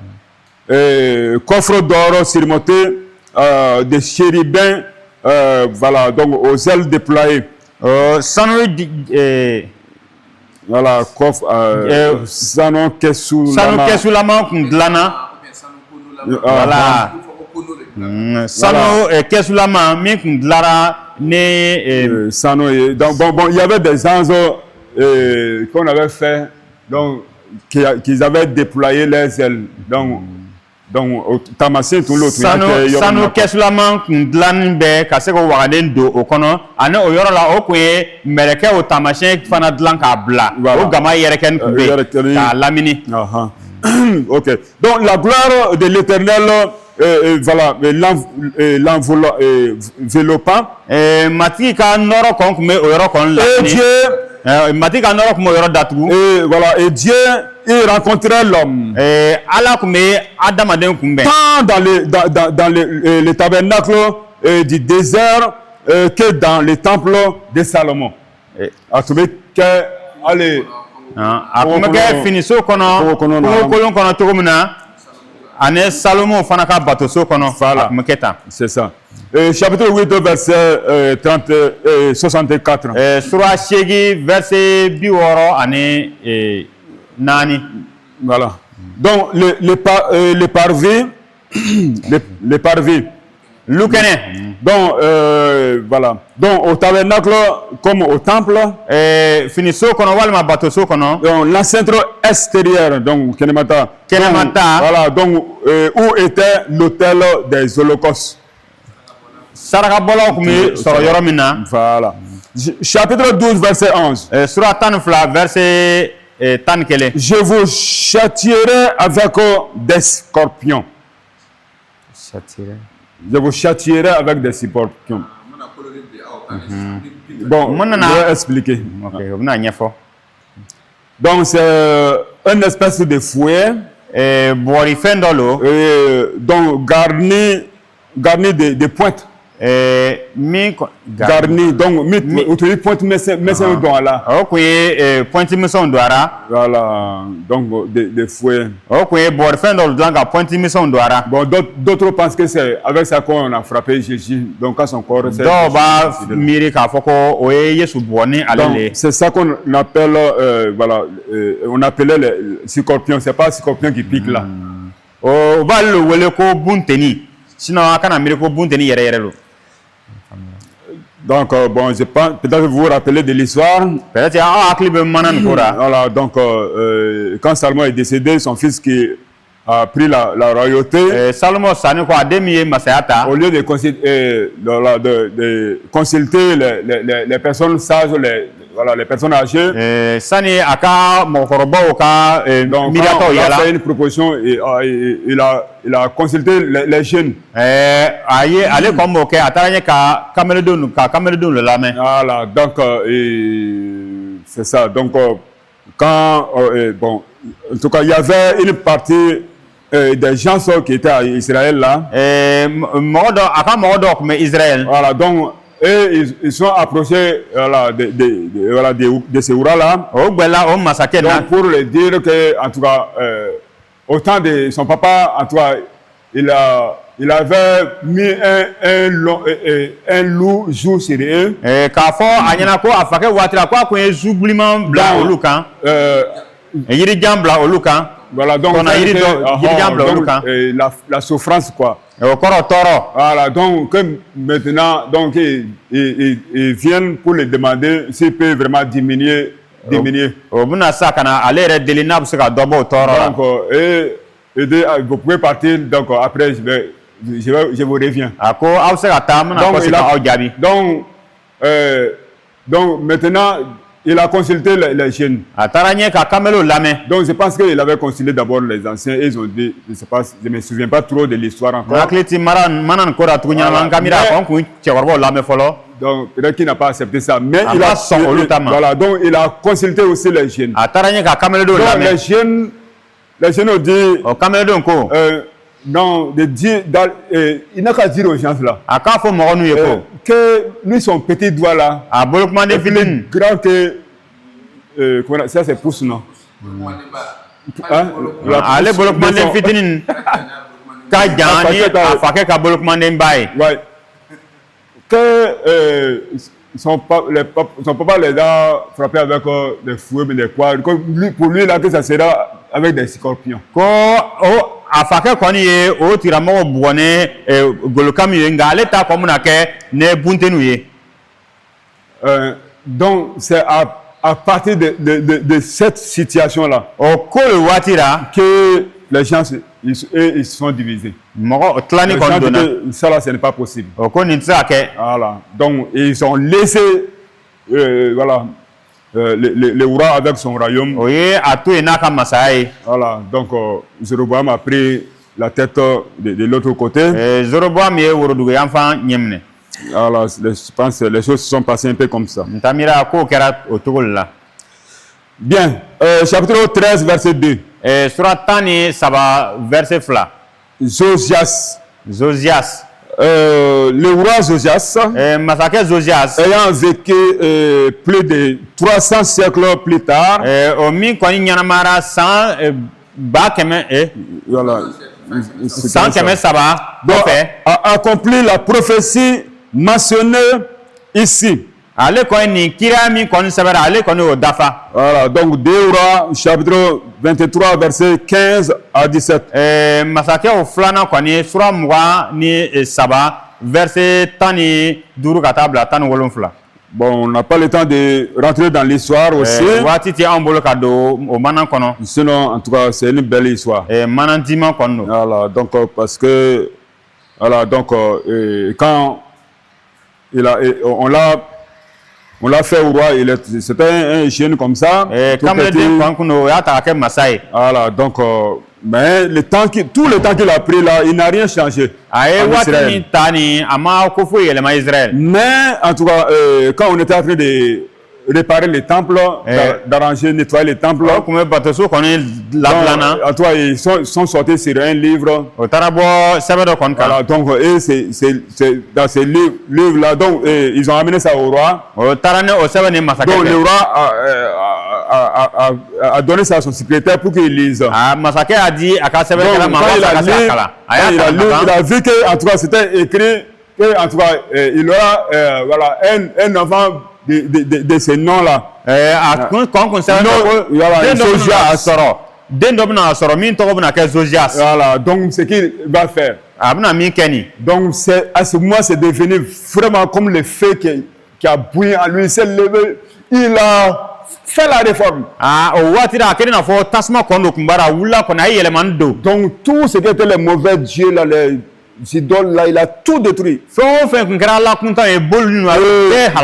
Coffre d'or surmonté de chérubins, voilà, donc aux ailes déployées. Sanu voilà, coffre, sanu kɛsulama kun dilanna. Voilà. Sanu kɛsulama min kun dilanna ni sanu. Donc bon, il y avait des anges qu'on avait fait, donc qu'ils avaient déployé les ailes. Donc tamasin tout l'autre. Sanu kɛsulama kun dilanni bɛ ka se ka wagaden don o kɔnɔ ani o yɔrɔ la o kun ye mɛlɛkɛ o tamasiyɛn fana dilan k'a bila o gama yɛrɛkɛni kun bɛ yen k'a lamini. Ok. Donc la gloire de l'Éternel, voilà, l'enveloppant. Matigi ka nɔrɔ kɔn kun bɛ o yɔrɔ kɔni la. Matigi ka nɔrɔ kun bɛ o yɔrɔ datugu. Voilà, et Dieu il rencontrait l'homme. Ala kun bɛ adamaden kunbɛn. Tant dans le tabernacle du désert que dans le temple de Salomon. A tun bɛ kɛ hali. A kun bɛ kɛ finiso kɔnɔ kungokolon kɔnɔ cogo min na ani Salomo fana ka batoso kɔnɔ a kun bɛ kɛ tan. C'est ça. Chapitre 8 verset 64. Sura segi verset 64 ani 4. Voilà. Donc le parvis, le parvis. Lukene. Donc voilà. Donc au tabernacle comme au temple. Finiso kono walma batoso kono. Donc l'enceinte extérieur donc Kenemata. Voilà donc où était l'autel des holocaustes. Saraka bolo kumi soro yoro mina. Voilà. Chapitre 12 verset 11. Sura 12 verset 11. Je vous châtierai avec des scorpions. Je vous châtierai avec des scorpions. Bon, je vais expliquer. Donc c'est une espèce de fouet. Donc garni de pointes. Garni donc autour pointe mais dans là. OK, pointe mission doara. Voilà, donc des fouets. OK, borfendo dans pointe mission doara. Bon, d'autres pensent que c'est avec ça qu'on a frappé Jésus. Donc à son corps c'est c'est ça qu'on appelle voilà, on appelait les scorpions, c'est pas scorpion qui pique là. Oh, va le wele ko bunteni. Sinon akana mire ko bunteni yere lo. Donc, bon, je pense, peut-être vous vous rappelez de l'histoire. Voilà, donc, quand Salomon est décédé, son fils qui a pris la royauté, au lieu de consulter les personnes sages, voilà, les personnes âgées, donc, il a fait une proposition et il a consulté les jeunes. Voilà, donc c'est ça. Donc quand bon, en tout cas, il y avait une partie des gens qui étaient à Israël là. Voilà, donc ils sont approchés voilà, de ces oura là. Donc pour leur dire que en tout cas au temps de son papa, en tout cas, il avait mis un loup jour sur eux. Voilà, donc la souffrance quoi. Voilà, donc maintenant donc ils viennent pour les demander s'ils peuvent vraiment diminuer. Donc vous pouvez partir, donc après je vous reviens. Donc maintenant il a consulté les jeunes. Donc je pense qu'il avait consulté d'abord les anciens et ils ont dit, je ne me souviens pas trop de l'histoire encore. Donc peut-être qu'il n'a pas accepté ça, mais donc il a consulté aussi les jeunes. Donc les jeunes ont dit, non, il n'a qu'à dire aux gens là que lui son petit doigt là est plus grand que ça c'est pouce non. Que son papa les a frappés avec des fouets, des quoi. Pour lui là que ça sera avec des scorpions. Donc c'est à partir de cette situation là que les gens ils sont divisés. Ça là ce n'est pas possible. Voilà. Donc ils ont laissé voilà le roi avec son royaume. Voilà. Donc Jéroboam a pris la tête de l'autre côté. Alors, je pense que les choses se sont passées un peu comme ça. Bien. Chapitre 13, verset 2. Josias. Le roi Josias, ayant vécu plus de 300 siècles plus tard, a accompli la prophétie mentionnée ici. Voilà, donc 2 Rois, chapitre 23, verset 15 à 17. Bon, on n'a pas le temps de rentrer dans l'histoire aussi. Sinon, en tout cas, c'est une belle histoire. Voilà, donc, parce que, voilà, donc, quand on l'a fait au roi, c'était un jeune comme ça. Voilà, donc, mais tout le temps qu'il a pris là, il n'a rien changé. Mais en tout cas, quand on était en train de réparer les temples, d'arranger, nettoyer les temples, en tout cas, ils sont sortis sur un livre. Voilà, donc, dans ces livres-là, donc, ils ont amené ça au roi. Donc, le roi a donné ça à son secrétaire pour qu'il lise. Donc, il a vu que, en tout cas, c'était écrit que, en tout cas, il aura voilà, un enfant de ces noms-là. Voilà, donc ce qu'il va faire. Donc à ce moment, c'est devenu vraiment comme le feu qui a bouilli en lui. Il s'est levé, il a fait la réforme. Donc tout ce qui était les mauvais dieux là, les idoles là, il a tout détruit.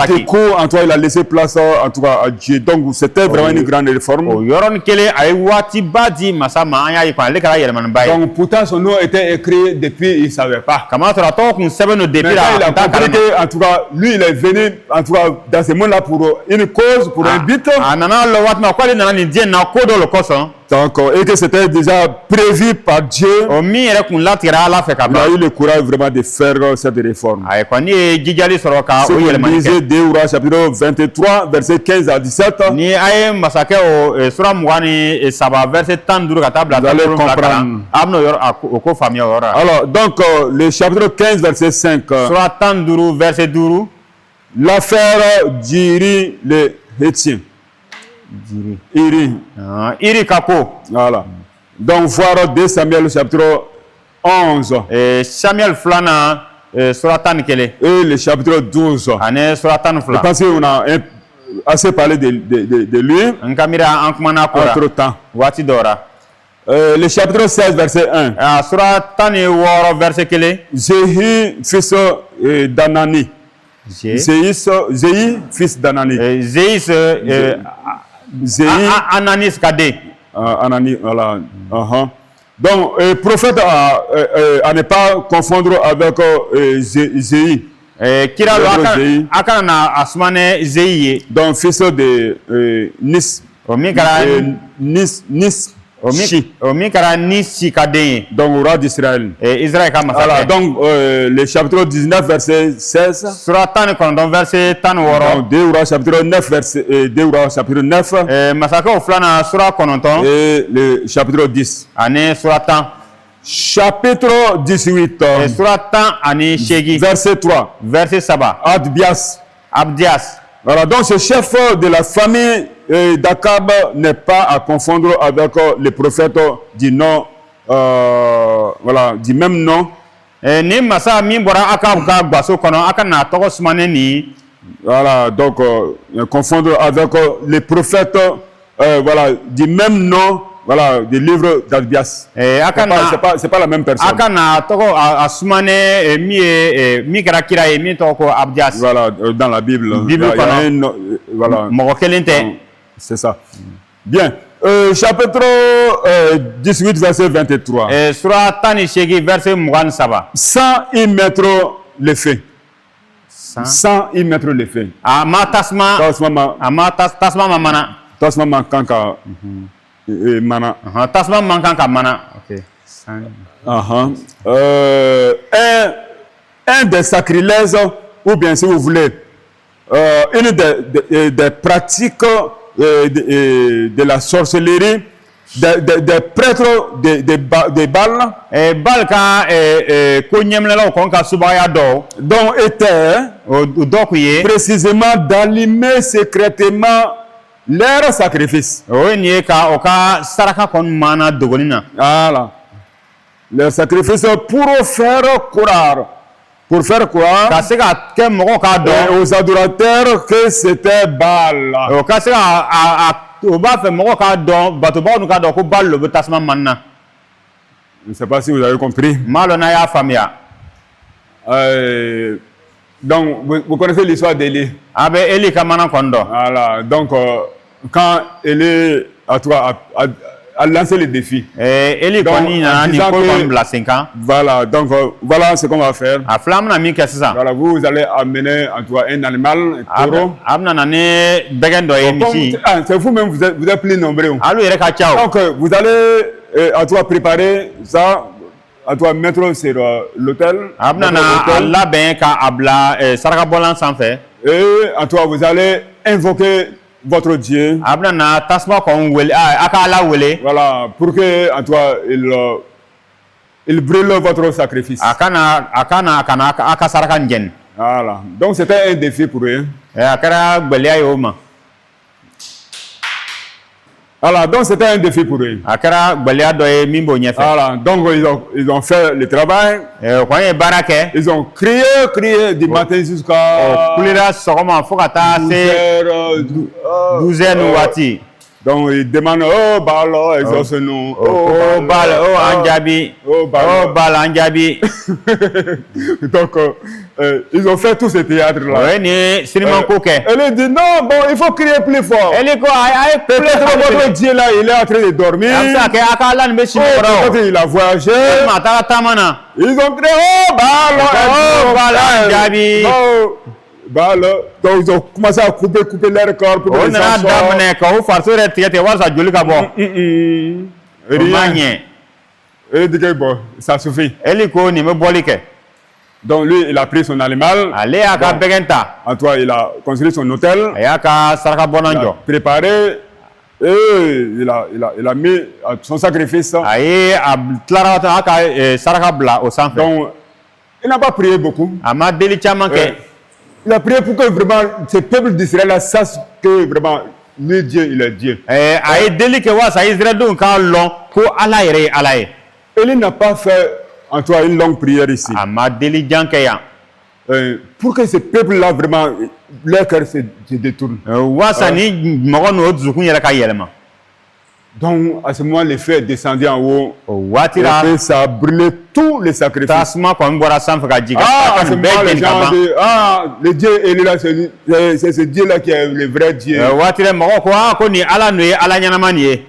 Du coup, en tout cas, il a laissé place en tout cas à Dieu. Donc c'était vraiment une grande réforme. Donc pourtant son nom était écrit depuis, il ne savait pas. Mais quand il a compris que, en tout cas, lui il est venu en tout cas dans ce monde là pour une cause, pour un but. Donc, et que c'était déjà prévu par Dieu. Il a eu le courage vraiment de faire cette réforme. Si vous lisez 2 Rois chapitre 23, verset 15 à 17, vous allez comprendre. Alors, donc, le chapitre 15, verset 5, l'affaire d'Iri le Hétien. Iri Kako. Voilà. Donc, voir 2 Samuel chapitre 11. Samuel Flana et le chapitre 12. Je pense qu'on a assez parlé de lui. Entre temps. Le chapitre 16, verset 1. Jéhu, fils d'Anani. Zéhi, fils d'Anani. Zéhi, Ananis Kadé. Anani, voilà. Donc, prophète à ne pas confondre avec Zéhi. Donc, fils de Nis. Donc, roi d'Israël. Voilà, donc, le chapitre 19, verset 16. Donc, 2 Rois, chapitre 9, verset 2 Rois, chapitre 9. Et le chapitre 10. Chapitre 18. Verset 3. Abdias. Voilà, donc ce chef de la famille d'Akab n'est pas à confondre avec les prophètes du nom, voilà, du même nom. Voilà, donc confondre avec les prophètes, voilà, du même nom. Voilà, des livres d'Abdias. C'est pas la même personne. Voilà, dans la Bible. Voilà. C'est ça. Bien. Chapitre 18, verset 23. Sans y mettre le feu. Sans y mettre le feu. Tasma kanka. Mana. Tasman manquant ka mana. Okay. Un des sacrilèges, ou bien si vous voulez, une des pratiques de la sorcellerie, des prêtres de Baal, dont était précisément d'allumer secrètement leur sacrifice. Voilà. Leur sacrifice pour faire croire aux adorateurs que c'était Baal. Je ne sais pas si vous avez compris. Donc, vous connaissez l'histoire d'Élie. Voilà, donc, quand Élie a lancé le défi. Voilà, donc, voilà ce qu'on va faire. Voilà, vous allez amener un animal, un taureau. C'est vous-même, vous êtes plus nombreux. Donc, vous allez préparer ça. À toi mettre sur l'autel. Et à toi vous allez invoquer votre Dieu. Voilà, pour que à toi il brûle votre sacrifice. Voilà. Donc c'était un défi pour eux. Voilà, donc c'était un défi pour eux. Voilà, donc ils ont fait le travail. Ils ont crié du matin jusqu'à 12 heures. Donc ils demandent, oh Baal, exauce-nous. Oh Baal, oh Anjabi. Oh Baal, Anjabi. Donc ils ont fait tout ce théâtre-là. Elle dit non, bon, il faut crier plus fort. Peut-être votre Dieu là, il est en train de dormir. Peut-être il a voyagé. Ils ont crié, oh Baal, Anjabi. Baal, donc ils ont commencé à couper leur corps pour que les rien. Et dit que bon, ça suffit. Donc lui, il a pris son animal. À toi, il a construit son hôtel. Il a préparé. Et il a mis son sacrifice. Donc, il n'a pas prié beaucoup. Il a prié pour que vraiment ce peuple d'Israël sache que vraiment lui Dieu, il est Dieu. Il n'a pas fait en toi une longue prière ici. Pour que ce peuple-là vraiment leur cœur se détourne. Donc, à ce moment, le feu est descendu en haut. Waati Et la puis, ça a brûlé tous les sacrifices. tasuma kɔni bɔra sanfɛ ka jigin Ah, à ka ce nin bɛɛ moment, les jeni ka gens ban. disent, ah, le Dieu est là, c'est ce Dieu-là qui est le vrai Dieu. Waati la mɔgɔw ko ko nin ala nin ye ala ɲɛnama nin ye.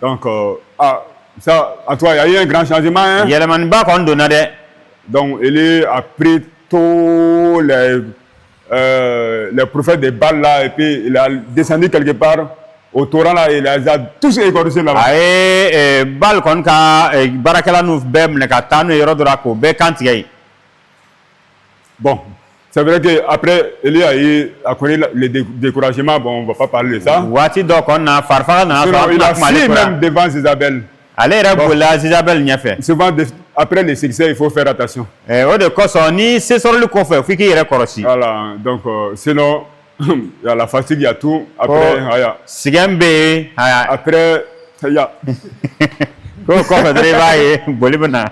Donc, ça, à toi, il y a eu un grand changement. Hein? Yɛlɛmaniba kɔni donna dɛ. Donc, Élie a pris tous les prophètes de Baal là, et puis il a descendu quelque part au torrent là, il les a tous écorchés là-bas. a ye Baal kɔni ka baarakɛla n'u bɛɛ minɛ ka taa n'u ye yɔrɔ dɔ la k'o bɛɛ kan tigɛ yen. Bon, c'est vrai qu'après, Élie a connu le découragement, bon, on ne va pas parler de ça. Waati dɔ kɔni na farifaga nana Sinon, sɔrɔ il a kuma ale fui ko la. même devant Isabelle. Ale yɛrɛ bolila Isabelle ɲɛfɛ. Souvent, après les succès, il faut faire attention. O de kosɔn ni se sɔrɔli kɔfɛ f'i k'i yɛrɛ kɔlɔsi. Voilà, donc sinon, il y a la fatigue, il y a tout. Après, Sɛgɛn bɛ yen. après, il y a. Ko kɔfɛ dɔrɔn i b'a ye boli bɛ na.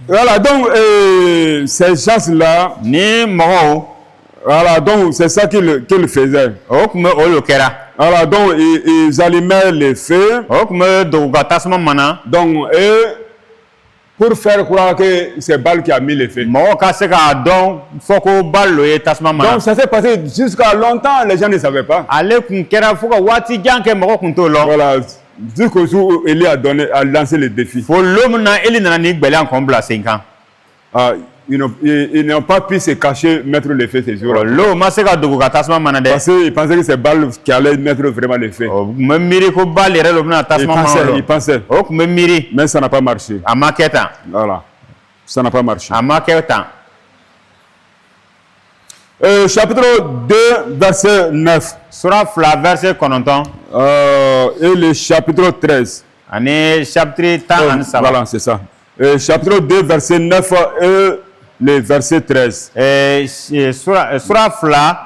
Voilà, donc ces gens-là, Ni mɔgɔw. voilà, donc c'est ça qu'ils faisaient. O tun bɛ olu kɛra. Voilà, donc ils allumaient les feux. O tun bɛ dogo ka tasuma mana. Donc, pour faire croire que c'est Baal qui a mis les feux. Mɔgɔw ka se k'a dɔn fɔ ko Baal lo ye tasuma mana. Donc, ça s'est passé jusqu'à longtemps, les gens ne savaient pas. Ale tun kɛra fo ka waati jan kɛ mɔgɔ tun t'o lɔn. Voilà, jusqu'au jour où Élie a lancé le défi. Fo lo min na Eli nana ni gbɛlɛn kɔn bila sen kan. Ils n'ont pas pu se cacher, mettre le feu ces jours-là. Lo ma se ka dogo ka tasuma mana dɛ. Parce qu'ils pensaient que c'est Baal qui allait mettre vraiment le feu. O tun bɛ miiri ko Baal yɛrɛ lo bɛna tasuma mana lɔ. Ils pensaient. O tun bɛ miiri. Mais ça n'a pas marché. A ma kɛ tan. Voilà. Ça n'a pas marché. A ma kɛ tan. Chapitre 2, verset 9. Sura 2 verset 9. Et le chapitre 13. Ani chapitre 13. Voilà, c'est ça. Chapitre 2, verset 9 et le verset 13. Sura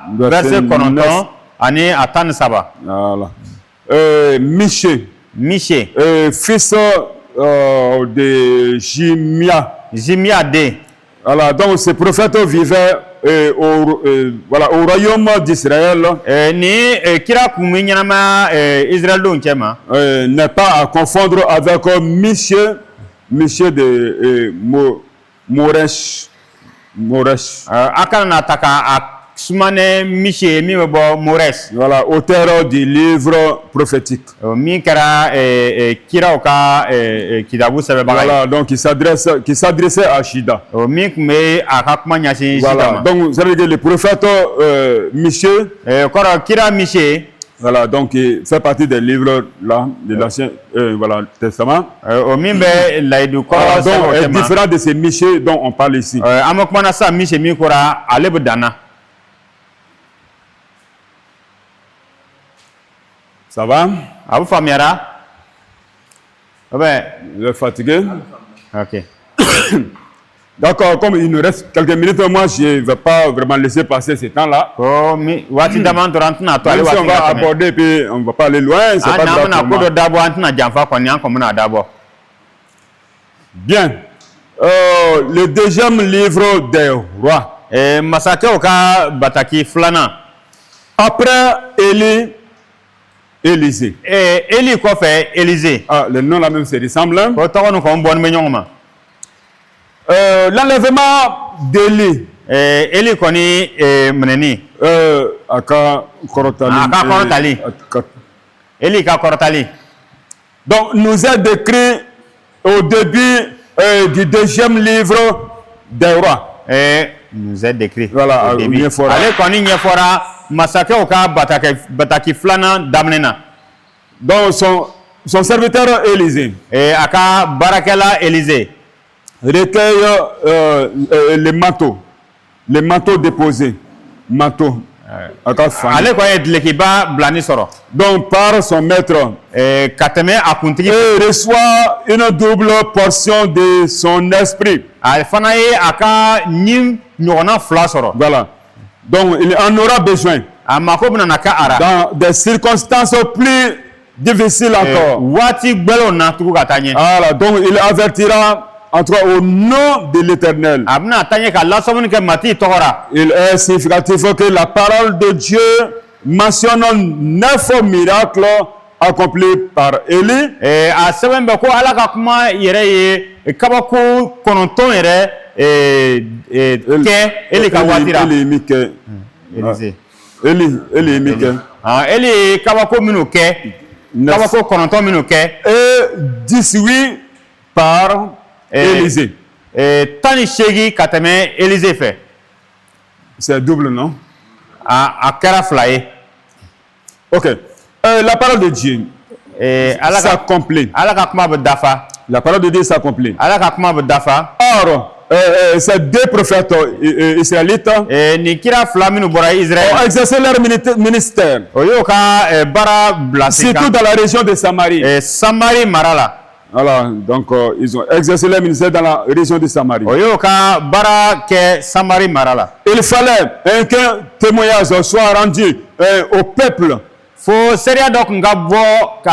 2 verset 9 ani a 13. Voilà. Miché, fils de Jimia. Jimia D. Voilà, donc ce prophète vivait au royaume d'Israël. Ni kira kun bɛ ɲɛnama Israël denw cɛ ma. N'est pas à confondre avec Miché de Moresh. A kana na ta k'a sumane Miché ye min bɛ bɔ Moresh. Voilà, auteur du livre prophétique. Min kɛra kiraw ka kitabu sɛbɛnbaga ye. Voilà, donc qui s'adressait à Shida. Min kun bɛ a ka kuma ɲɛsin Shida Voilà, ma. donc ça veut dire que le prophète Miché. Kɔrɔ kira Miché. Voilà, donc il fait partie des livres là, de l'Ancien Testament. Min bɛ layidu kɔrɔ Donc, sɛbɛn o ma. différent de ces Miché dont on parle ici. An bɛ kumana sisan Miché min kɔrɔ ale bɛ dan na. Ça va? A bɛ faamuyara? Vous êtes fatigué? Ok. D'accord, comme il nous reste quelques minutes, moi je ne vais pas vraiment laisser passer ce temps-là. Waati dama tora an tɛna to ale Même si waati on va ka tɛmɛ. aborder, puis on ne va pas aller loin, c'est An pas n'an grave bɛna pour ko moi. dɔ dabɔ an tɛna janfa kɔni an kɔni bɛna dabɔ. Bien. Le deuxième livre des rois. Masakɛw ka bataki filanan. Après Élisée. Eli kɔfɛ Élisée. Ah, le nom là même se ressemble. Hein? Ko tɔgɔ nin kɔni bɔnnen bɛ ɲɔgɔn ma. L'enlèvement d'Élie. Eli kɔni minɛni. A ka kɔrɔtali. A ka kɔrɔtali. Eli ka kɔrɔtali. Donc, nous est décrit au début du deuxième livre des rois. Nous est décrit. Voilà, au début. Ale kɔni ɲɛfɔra masakɛw ka bataki filanan daminɛ na. Donc, son serviteur Élisée. A ka baarakɛla Élisée. Recueille les manteaux déposés. Manteaux. Ale kɔni ye dulokiba bilani sɔrɔ. Donc, par son maître. Ka tɛmɛ a kuntigi. Et reçoit une double portion de son esprit. A fana ye a ka ni ɲɔgɔnna fila sɔrɔ. Voilà. Donc, il en aura besoin. A mako bɛna na kɛ a ra. Dans des circonstances plus difficiles encore. Waati gbɛlɛw na tugu ka taa ɲɛ. Voilà. Donc, il avertira au nom de l'Éternel. A bɛna taa ɲɛ ka lasɔmuni kɛ Mati tɔgɔ ra. Il est significatif que la parole de Dieu mentionne 9 miracles accomplis par Élie. A sɛbɛn bɛ ko Ala ka kuma yɛrɛ ye kabako 9 yɛrɛ kɛ Eli ka waati la. Élie mi kɛ. Élie mi kɛ. Eli ye kabako minnu kɛ. Kabako 9 minnu kɛ. Et 18 par Élisée. 18 ka tɛmɛ Élisée fɛ. C'est double, non? A kɛra 2 ye. Ok. La parole de Dieu s'accomplit. Ala ka kuma bɛ dafa. La parole de Dieu s'accomplit. Ala ka kuma bɛ dafa. Or, ces 2 prophètes israélites ni kira 2 minnu bɔra Israël ont exercé leur ministère. O y'o ka baara bila sen kan. Surtout dans la région de Samarie. Samarie mara la. Voilà, donc ils ont exercé leur ministère dans la région de Samarie. O y'o ka baara kɛ Samarie mara la. Il fallait qu'un témoignage soit rendu au peuple. Fo seria dɔ kun ka bɔ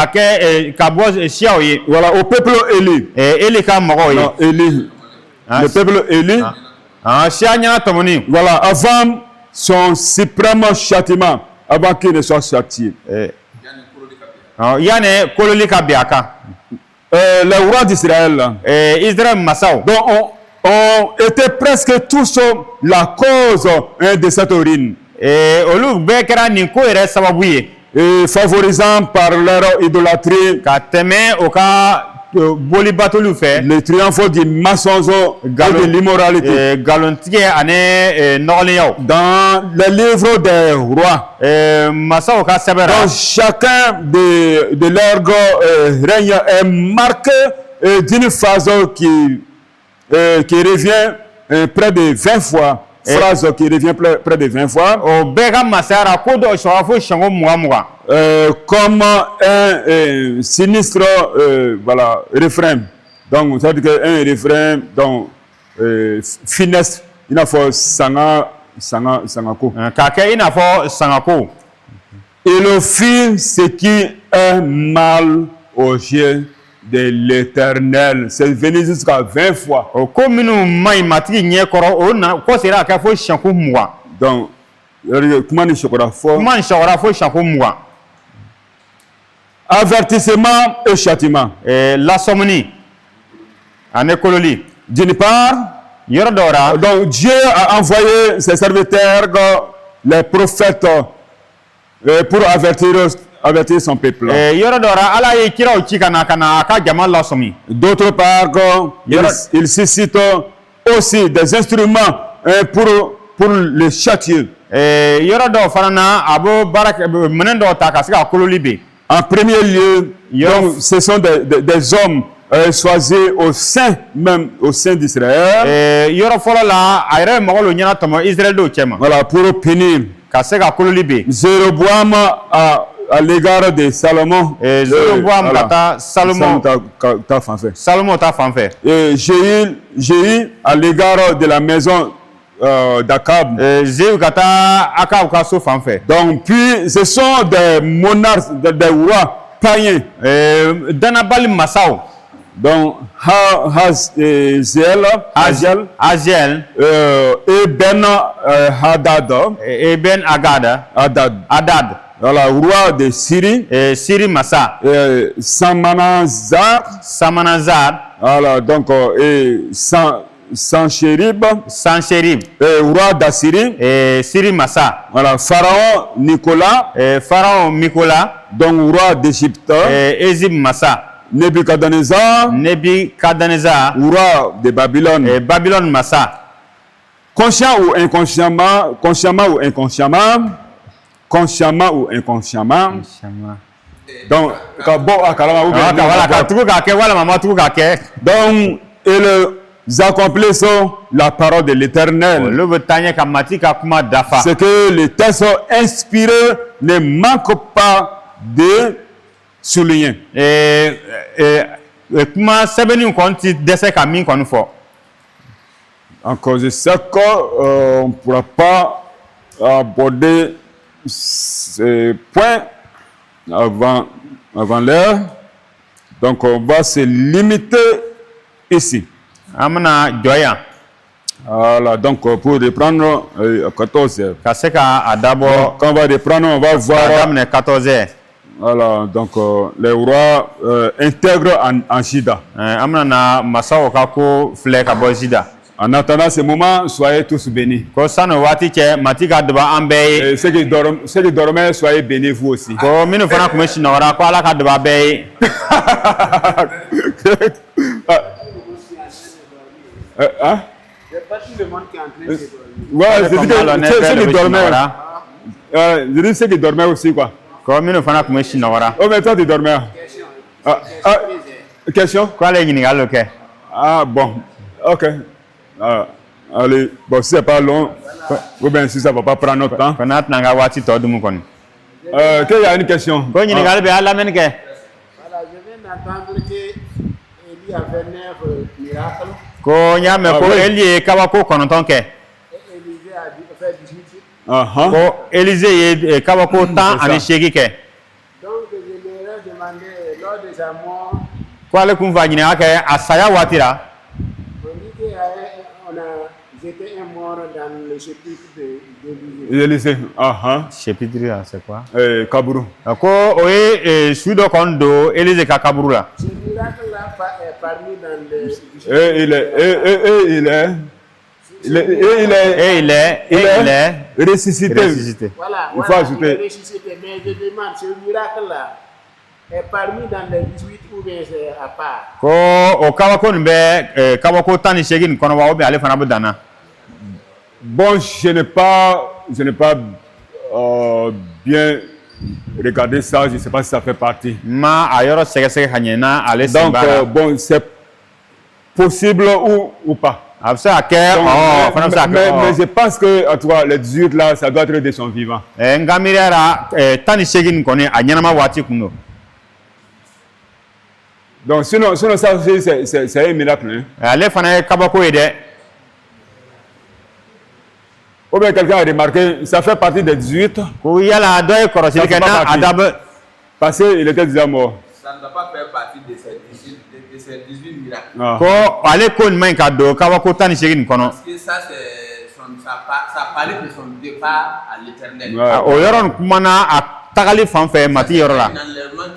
ka bɔ siyaw ye. Voilà, au peuple élu. Eli ka mɔgɔw ye. Non, élu. Le peuple élu. Siya ɲɛna tɔmɔni. Voilà, avant son suprême châtiment, avant qu'il ne soit châtié. Yanni kololi ka bin a kan. Les rois d'Israël, Israël masaw. donc on était presque tous la cause de cette urine. Olu bɛɛ kɛra nin ko yɛrɛ sababu ye. Favorisant par leur idolâtrie, Ka tɛmɛ o ka boli batoliw fɛ. le triomphe du mensonge et de l'immoralité. Nkalontigɛ ani nɔgɔlenyaw. Dans les livres des rois, Masaw ka sɛbɛn ra. donc chacun de leurs règnes est marqué d'une phase qui revient près de 20 fois. Phrase qui revient près de 20 fois. O bɛɛ ka masaya ra ko dɔ sɔrɔ fo siɲɛko 20. Comme un sinistre voilà, refrain. Donc, ça veut dire qu'un refrain, donc, finesse, il n'a pas sangako. K'a kɛ i n'a fɔ sangako. Il fit ce qui est mal aux yeux de l'Éternel. C'est venu jusqu'à 20 fois. O ko minnu ma ɲi matigi ɲɛ kɔrɔ o na ko sera ka kɛ fo siɲɛko 20. Donc, comment ni chocolat fort. Kuma in sɔgɔra fo siɲɛko 20. Avertissement et châtiment. Lasɔmuni ani kololi. D'une part, yɔrɔ dɔw ra. donc Dieu a envoyé ses serviteurs, les prophètes, pour avertir son peuple. Yɔrɔ dɔw ra Ala ye kiraw ci ka na a ka jama lasɔmi. D'autre part, il suscite aussi des instruments pour le châtier. Yɔrɔ dɔw fana na a bɛ baara kɛ minɛn dɔw ta ka se ka kololi ben. En premier lieu, donc, ce sont des hommes choisis au sein d'Israël. Yɔrɔ fɔlɔ la a yɛrɛ mɔgɔ lo ɲɛna tɔmɔ Israël dɔw cɛ ma. Voilà, pour punir. Ka se ka kololi ben. Jéroboam à l'égard de Salomon. Jéroboam ka taa Salomon ta fan fɛ. Salomon ta fan fɛ. Jéhu à l'égard de la maison d'Akab. Jéhu ka taa Akab ka so fan fɛ. Donc, puis, ce sont des monarques, des rois païens. Danabali masaw. Donc, Haziel, et Ben Hadad, voilà, roi de Syrie, Syrie massa, Samanazar, voilà, donc, et Sanchérib, roi d'Assyrie, Syrie massa, voilà, Pharaon Nicolas, donc roi d'Égypte, Égypte massa, Nebuchadnezzar, roi de Babylone, Babylone massa. Consciemment ou inconsciemment, donc, donc, ils accomplissent la parole de l'Éternel. C'est que les textes inspirés ne manquent pas de souligner. En cause de ça, on ne pourra pas aborder ces points avant l'heure. Donc, on va se limiter ici. Voilà, donc pour reprendre 14h. ka se ka a dabɔ Quand on va reprendre, on va voir. ka daminɛ 14h. Voilà, donc les rois intègrent en Juda. An bɛna na masaw ka ko filɛ ka bɔ Zida. En attendant ce moment, soyez tous bénis. Ko sani waati cɛ mati ka daba an bɛɛ ye. Et ceux qui dormaient, soyez bénis vous aussi. Ko minnu fana tun bɛ sunɔgɔra ko ala ka daba bɛɛ ye. Hein? C'est pas tout le monde qui est en train de dormir. Ouais, ceux qui dormaient. Je dis ceux qui dormaient aussi, quoi. Ko minnu fana tun bɛ sunɔgɔra. Oh, mais toi, tu dormais. Question? Ko ale ye ɲininkali dɔ kɛ. Ah, bon. Ok. Allez, bon, si c'est pas long, ou bien si ça ne va pas prendre notre temps. Ko n'a tɛna n ka waati tɔ dumu kɔni. Qu'il y a une question. Ko ɲininkali bɛ a lamɛnni kɛ. Voilà, je viens d'entendre que Élie avait 9 miracles Ko n y'a mɛn ko Eli ye kabako 9 kɛ. et Élisée a fait 18. Ko Elize ye kabako 18 kɛ. Donc je leur ai demandé lors de sa mort, Ko ale kun fa ɲininka kɛ a saya waati la. on dit qu'on a jeté un mort dans le chapitre d'Élisée. Élysée. Chapitre là c'est quoi? Kabourou. Ko o ye su dɔ kɔni don Elize ka kaburu la. Ce miracle-là est parmi dans les... Il est ressuscité. Voilà, Il faut voilà, ajouter. il est ressuscité. Mais je demande, ce miracle-là est parmi dans les 18 ou bien c'est à part? Ko o kabako nin bɛ kabako 18 nin kɔnɔ wa ou bien ale fana bɛ danna. Bon, je n'ai pas bien regardé ça. Je ne sais pas si ça fait partie. Ma a yɔrɔ sɛgɛsɛgɛ ka ɲɛ na ale sen Donc, b'a la. bon, c'est possible ou pas. A bɛ se ka kɛ fana bɛ se ka Mais kɛ je pense que, en tout cas, les 18 là, ça doit être de son vivant. n ka miiriya la 18 nin kɔni a ɲɛnama waati kun don. Donc, sinon ça aussi, c'est un miracle. Hein? Ale fana ye kabako ye dɛ. Ou bien quelqu'un a remarqué, ça fait partie des 18 Ko yala dɔ ye kɔrɔsili kɛ na a dabɔ. parce qu'il était déjà mort. Ça ne doit pas faire partie de ces 18 miracles. Ko ale ko nin ma ɲi ka don kabako 18 nin kɔnɔ. Parce que ça, ça parlait de son départ à l'éternel. O yɔrɔ nin kumana a tagali fan fɛ mati yɔrɔ la. Finalement,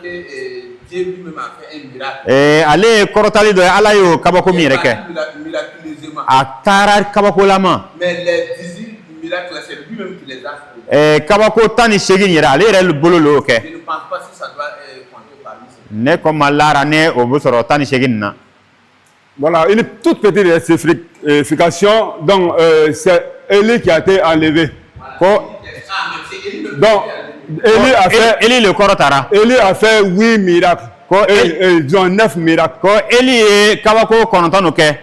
Dieu lui-même a fait un miracle. Ale ye kɔrɔtali dɔ ye ala y'o kabako min yɛrɛ kɛ. Miraculeusement. A taara kabako lama. Mais les 18 miracles, c'est lui-même qui les a fait. Kabako 18 yɛrɛ ale yɛrẹ bolo l'o kɛ. Je ne pense pas si ça doit compter parmi ces. Ne ko ma lara ne o bɛ sɔrɔ 18 na. Voilà, une toute petite rectification. Donc, c'est Élie qui a été enlevé. Donc, Eli le kɔrɔtara. Élie a fait 8 miracles. Disons 9 miracles. Ko Eli ye kabako 9 no kɛ.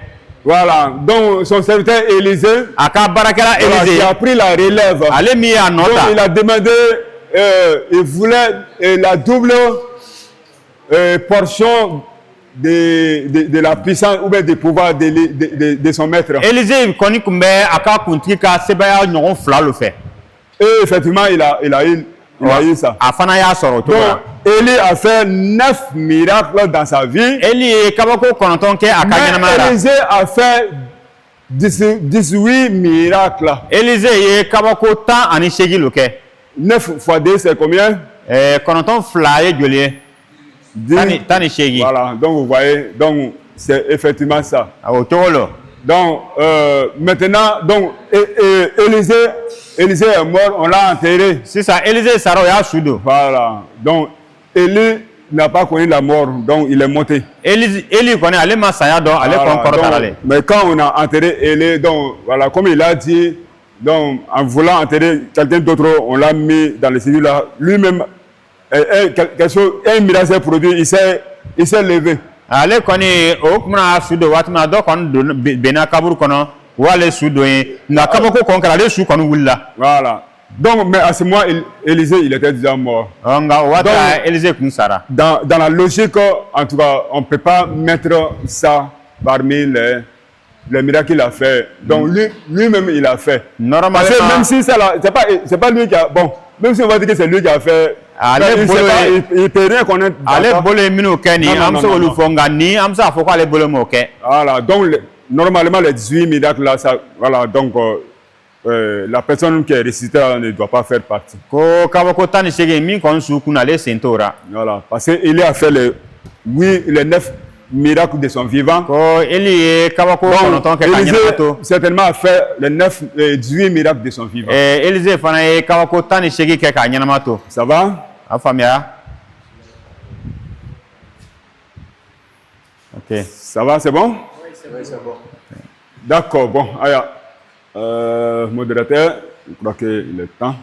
Voilà, donc son serviteur Élisée A ka baarakɛla qui Elize a pris la relève. ale min y'a nɔ Donc, il ta. a demandé, il voulait la double portion de la puissance ou bien du pouvoir de son maître. Elize kɔni kun bɛ a ka kuntigi ka sebaya ɲɔgɔn 2 lo fɛ. Et effectivement, il a eu ça. A fana y'a sɔrɔ o cogo Donc, la. Élie a fait 9 miracles dans sa vie. Eli ye kabako 9 kɛ a ka ɲɛnamaya la. Mais Élisée a fait 18 miracles. Elize ye kabako 18 lo kɛ. 9 fois 2, c'est combien? 9 ye joli ye? 18. Voilà, donc vous voyez, donc c'est effectivement ça. O cogo lo. Donc, maintenant, donc, Élisée est mort, on l'a enterré. Sisan Elize sara o y'a su don. Voilà. Donc, Élie n'a pas connu la mort, donc il est monté. Eli kɔni ale ma saya dɔn ale kɔni kɔrɔtara le. Mais quand on a enterré Élie, donc, voilà, comme il a dit, donc, en voulant enterrer quelqu'un d'autre, on l'a mis dans le civil là. Lui-même, un miracle s'est produit, il s'est levé. Ale kɔni o tuma na su don waati min na dɔ kɔni don benna kaburu kɔnɔ o y'ale su don ye nka kabako kɔni kɛra ale su kɔni wulila. Voilà. Donc, mais à ce moment, Élisée, il était déjà mort. Nka o waati la Elize kun sara. Dans la logique, en tout cas, on ne peut pas mettre ça parmi les miracles qu'il a fait. Donc, lui-même, il a fait. Normalement, parce que même si c'est pas lui qui a... Bon, même si on va dire que c'est lui qui a fait... il peut rien connaître. Ale bolo ye minnu kɛ nin an bɛ se k'olu fɔ nka ni an bɛ se k'a fɔ k'ale bolo m'o kɛ. Voilà, donc normalement, les 18 miracles là, ça, voilà, donc la personne qui est ressuscitée là, ne doit pas faire partie. Ko kabako tani sege min kon su kunale sentora. Voilà, parce qu'il a fait les 9 miracles de son vivant. Ko eli kabako konoton ke kanyamato. Certainement a fait les 18 miracles de son vivant. Élisée fana ye kabako tani sege ke kanyamato. Ça va? Afamia. OK. Ça va, c'est bon? Oui, c'est bon. D'accord, bon, allez, modérateur, je crois qu'il est temps.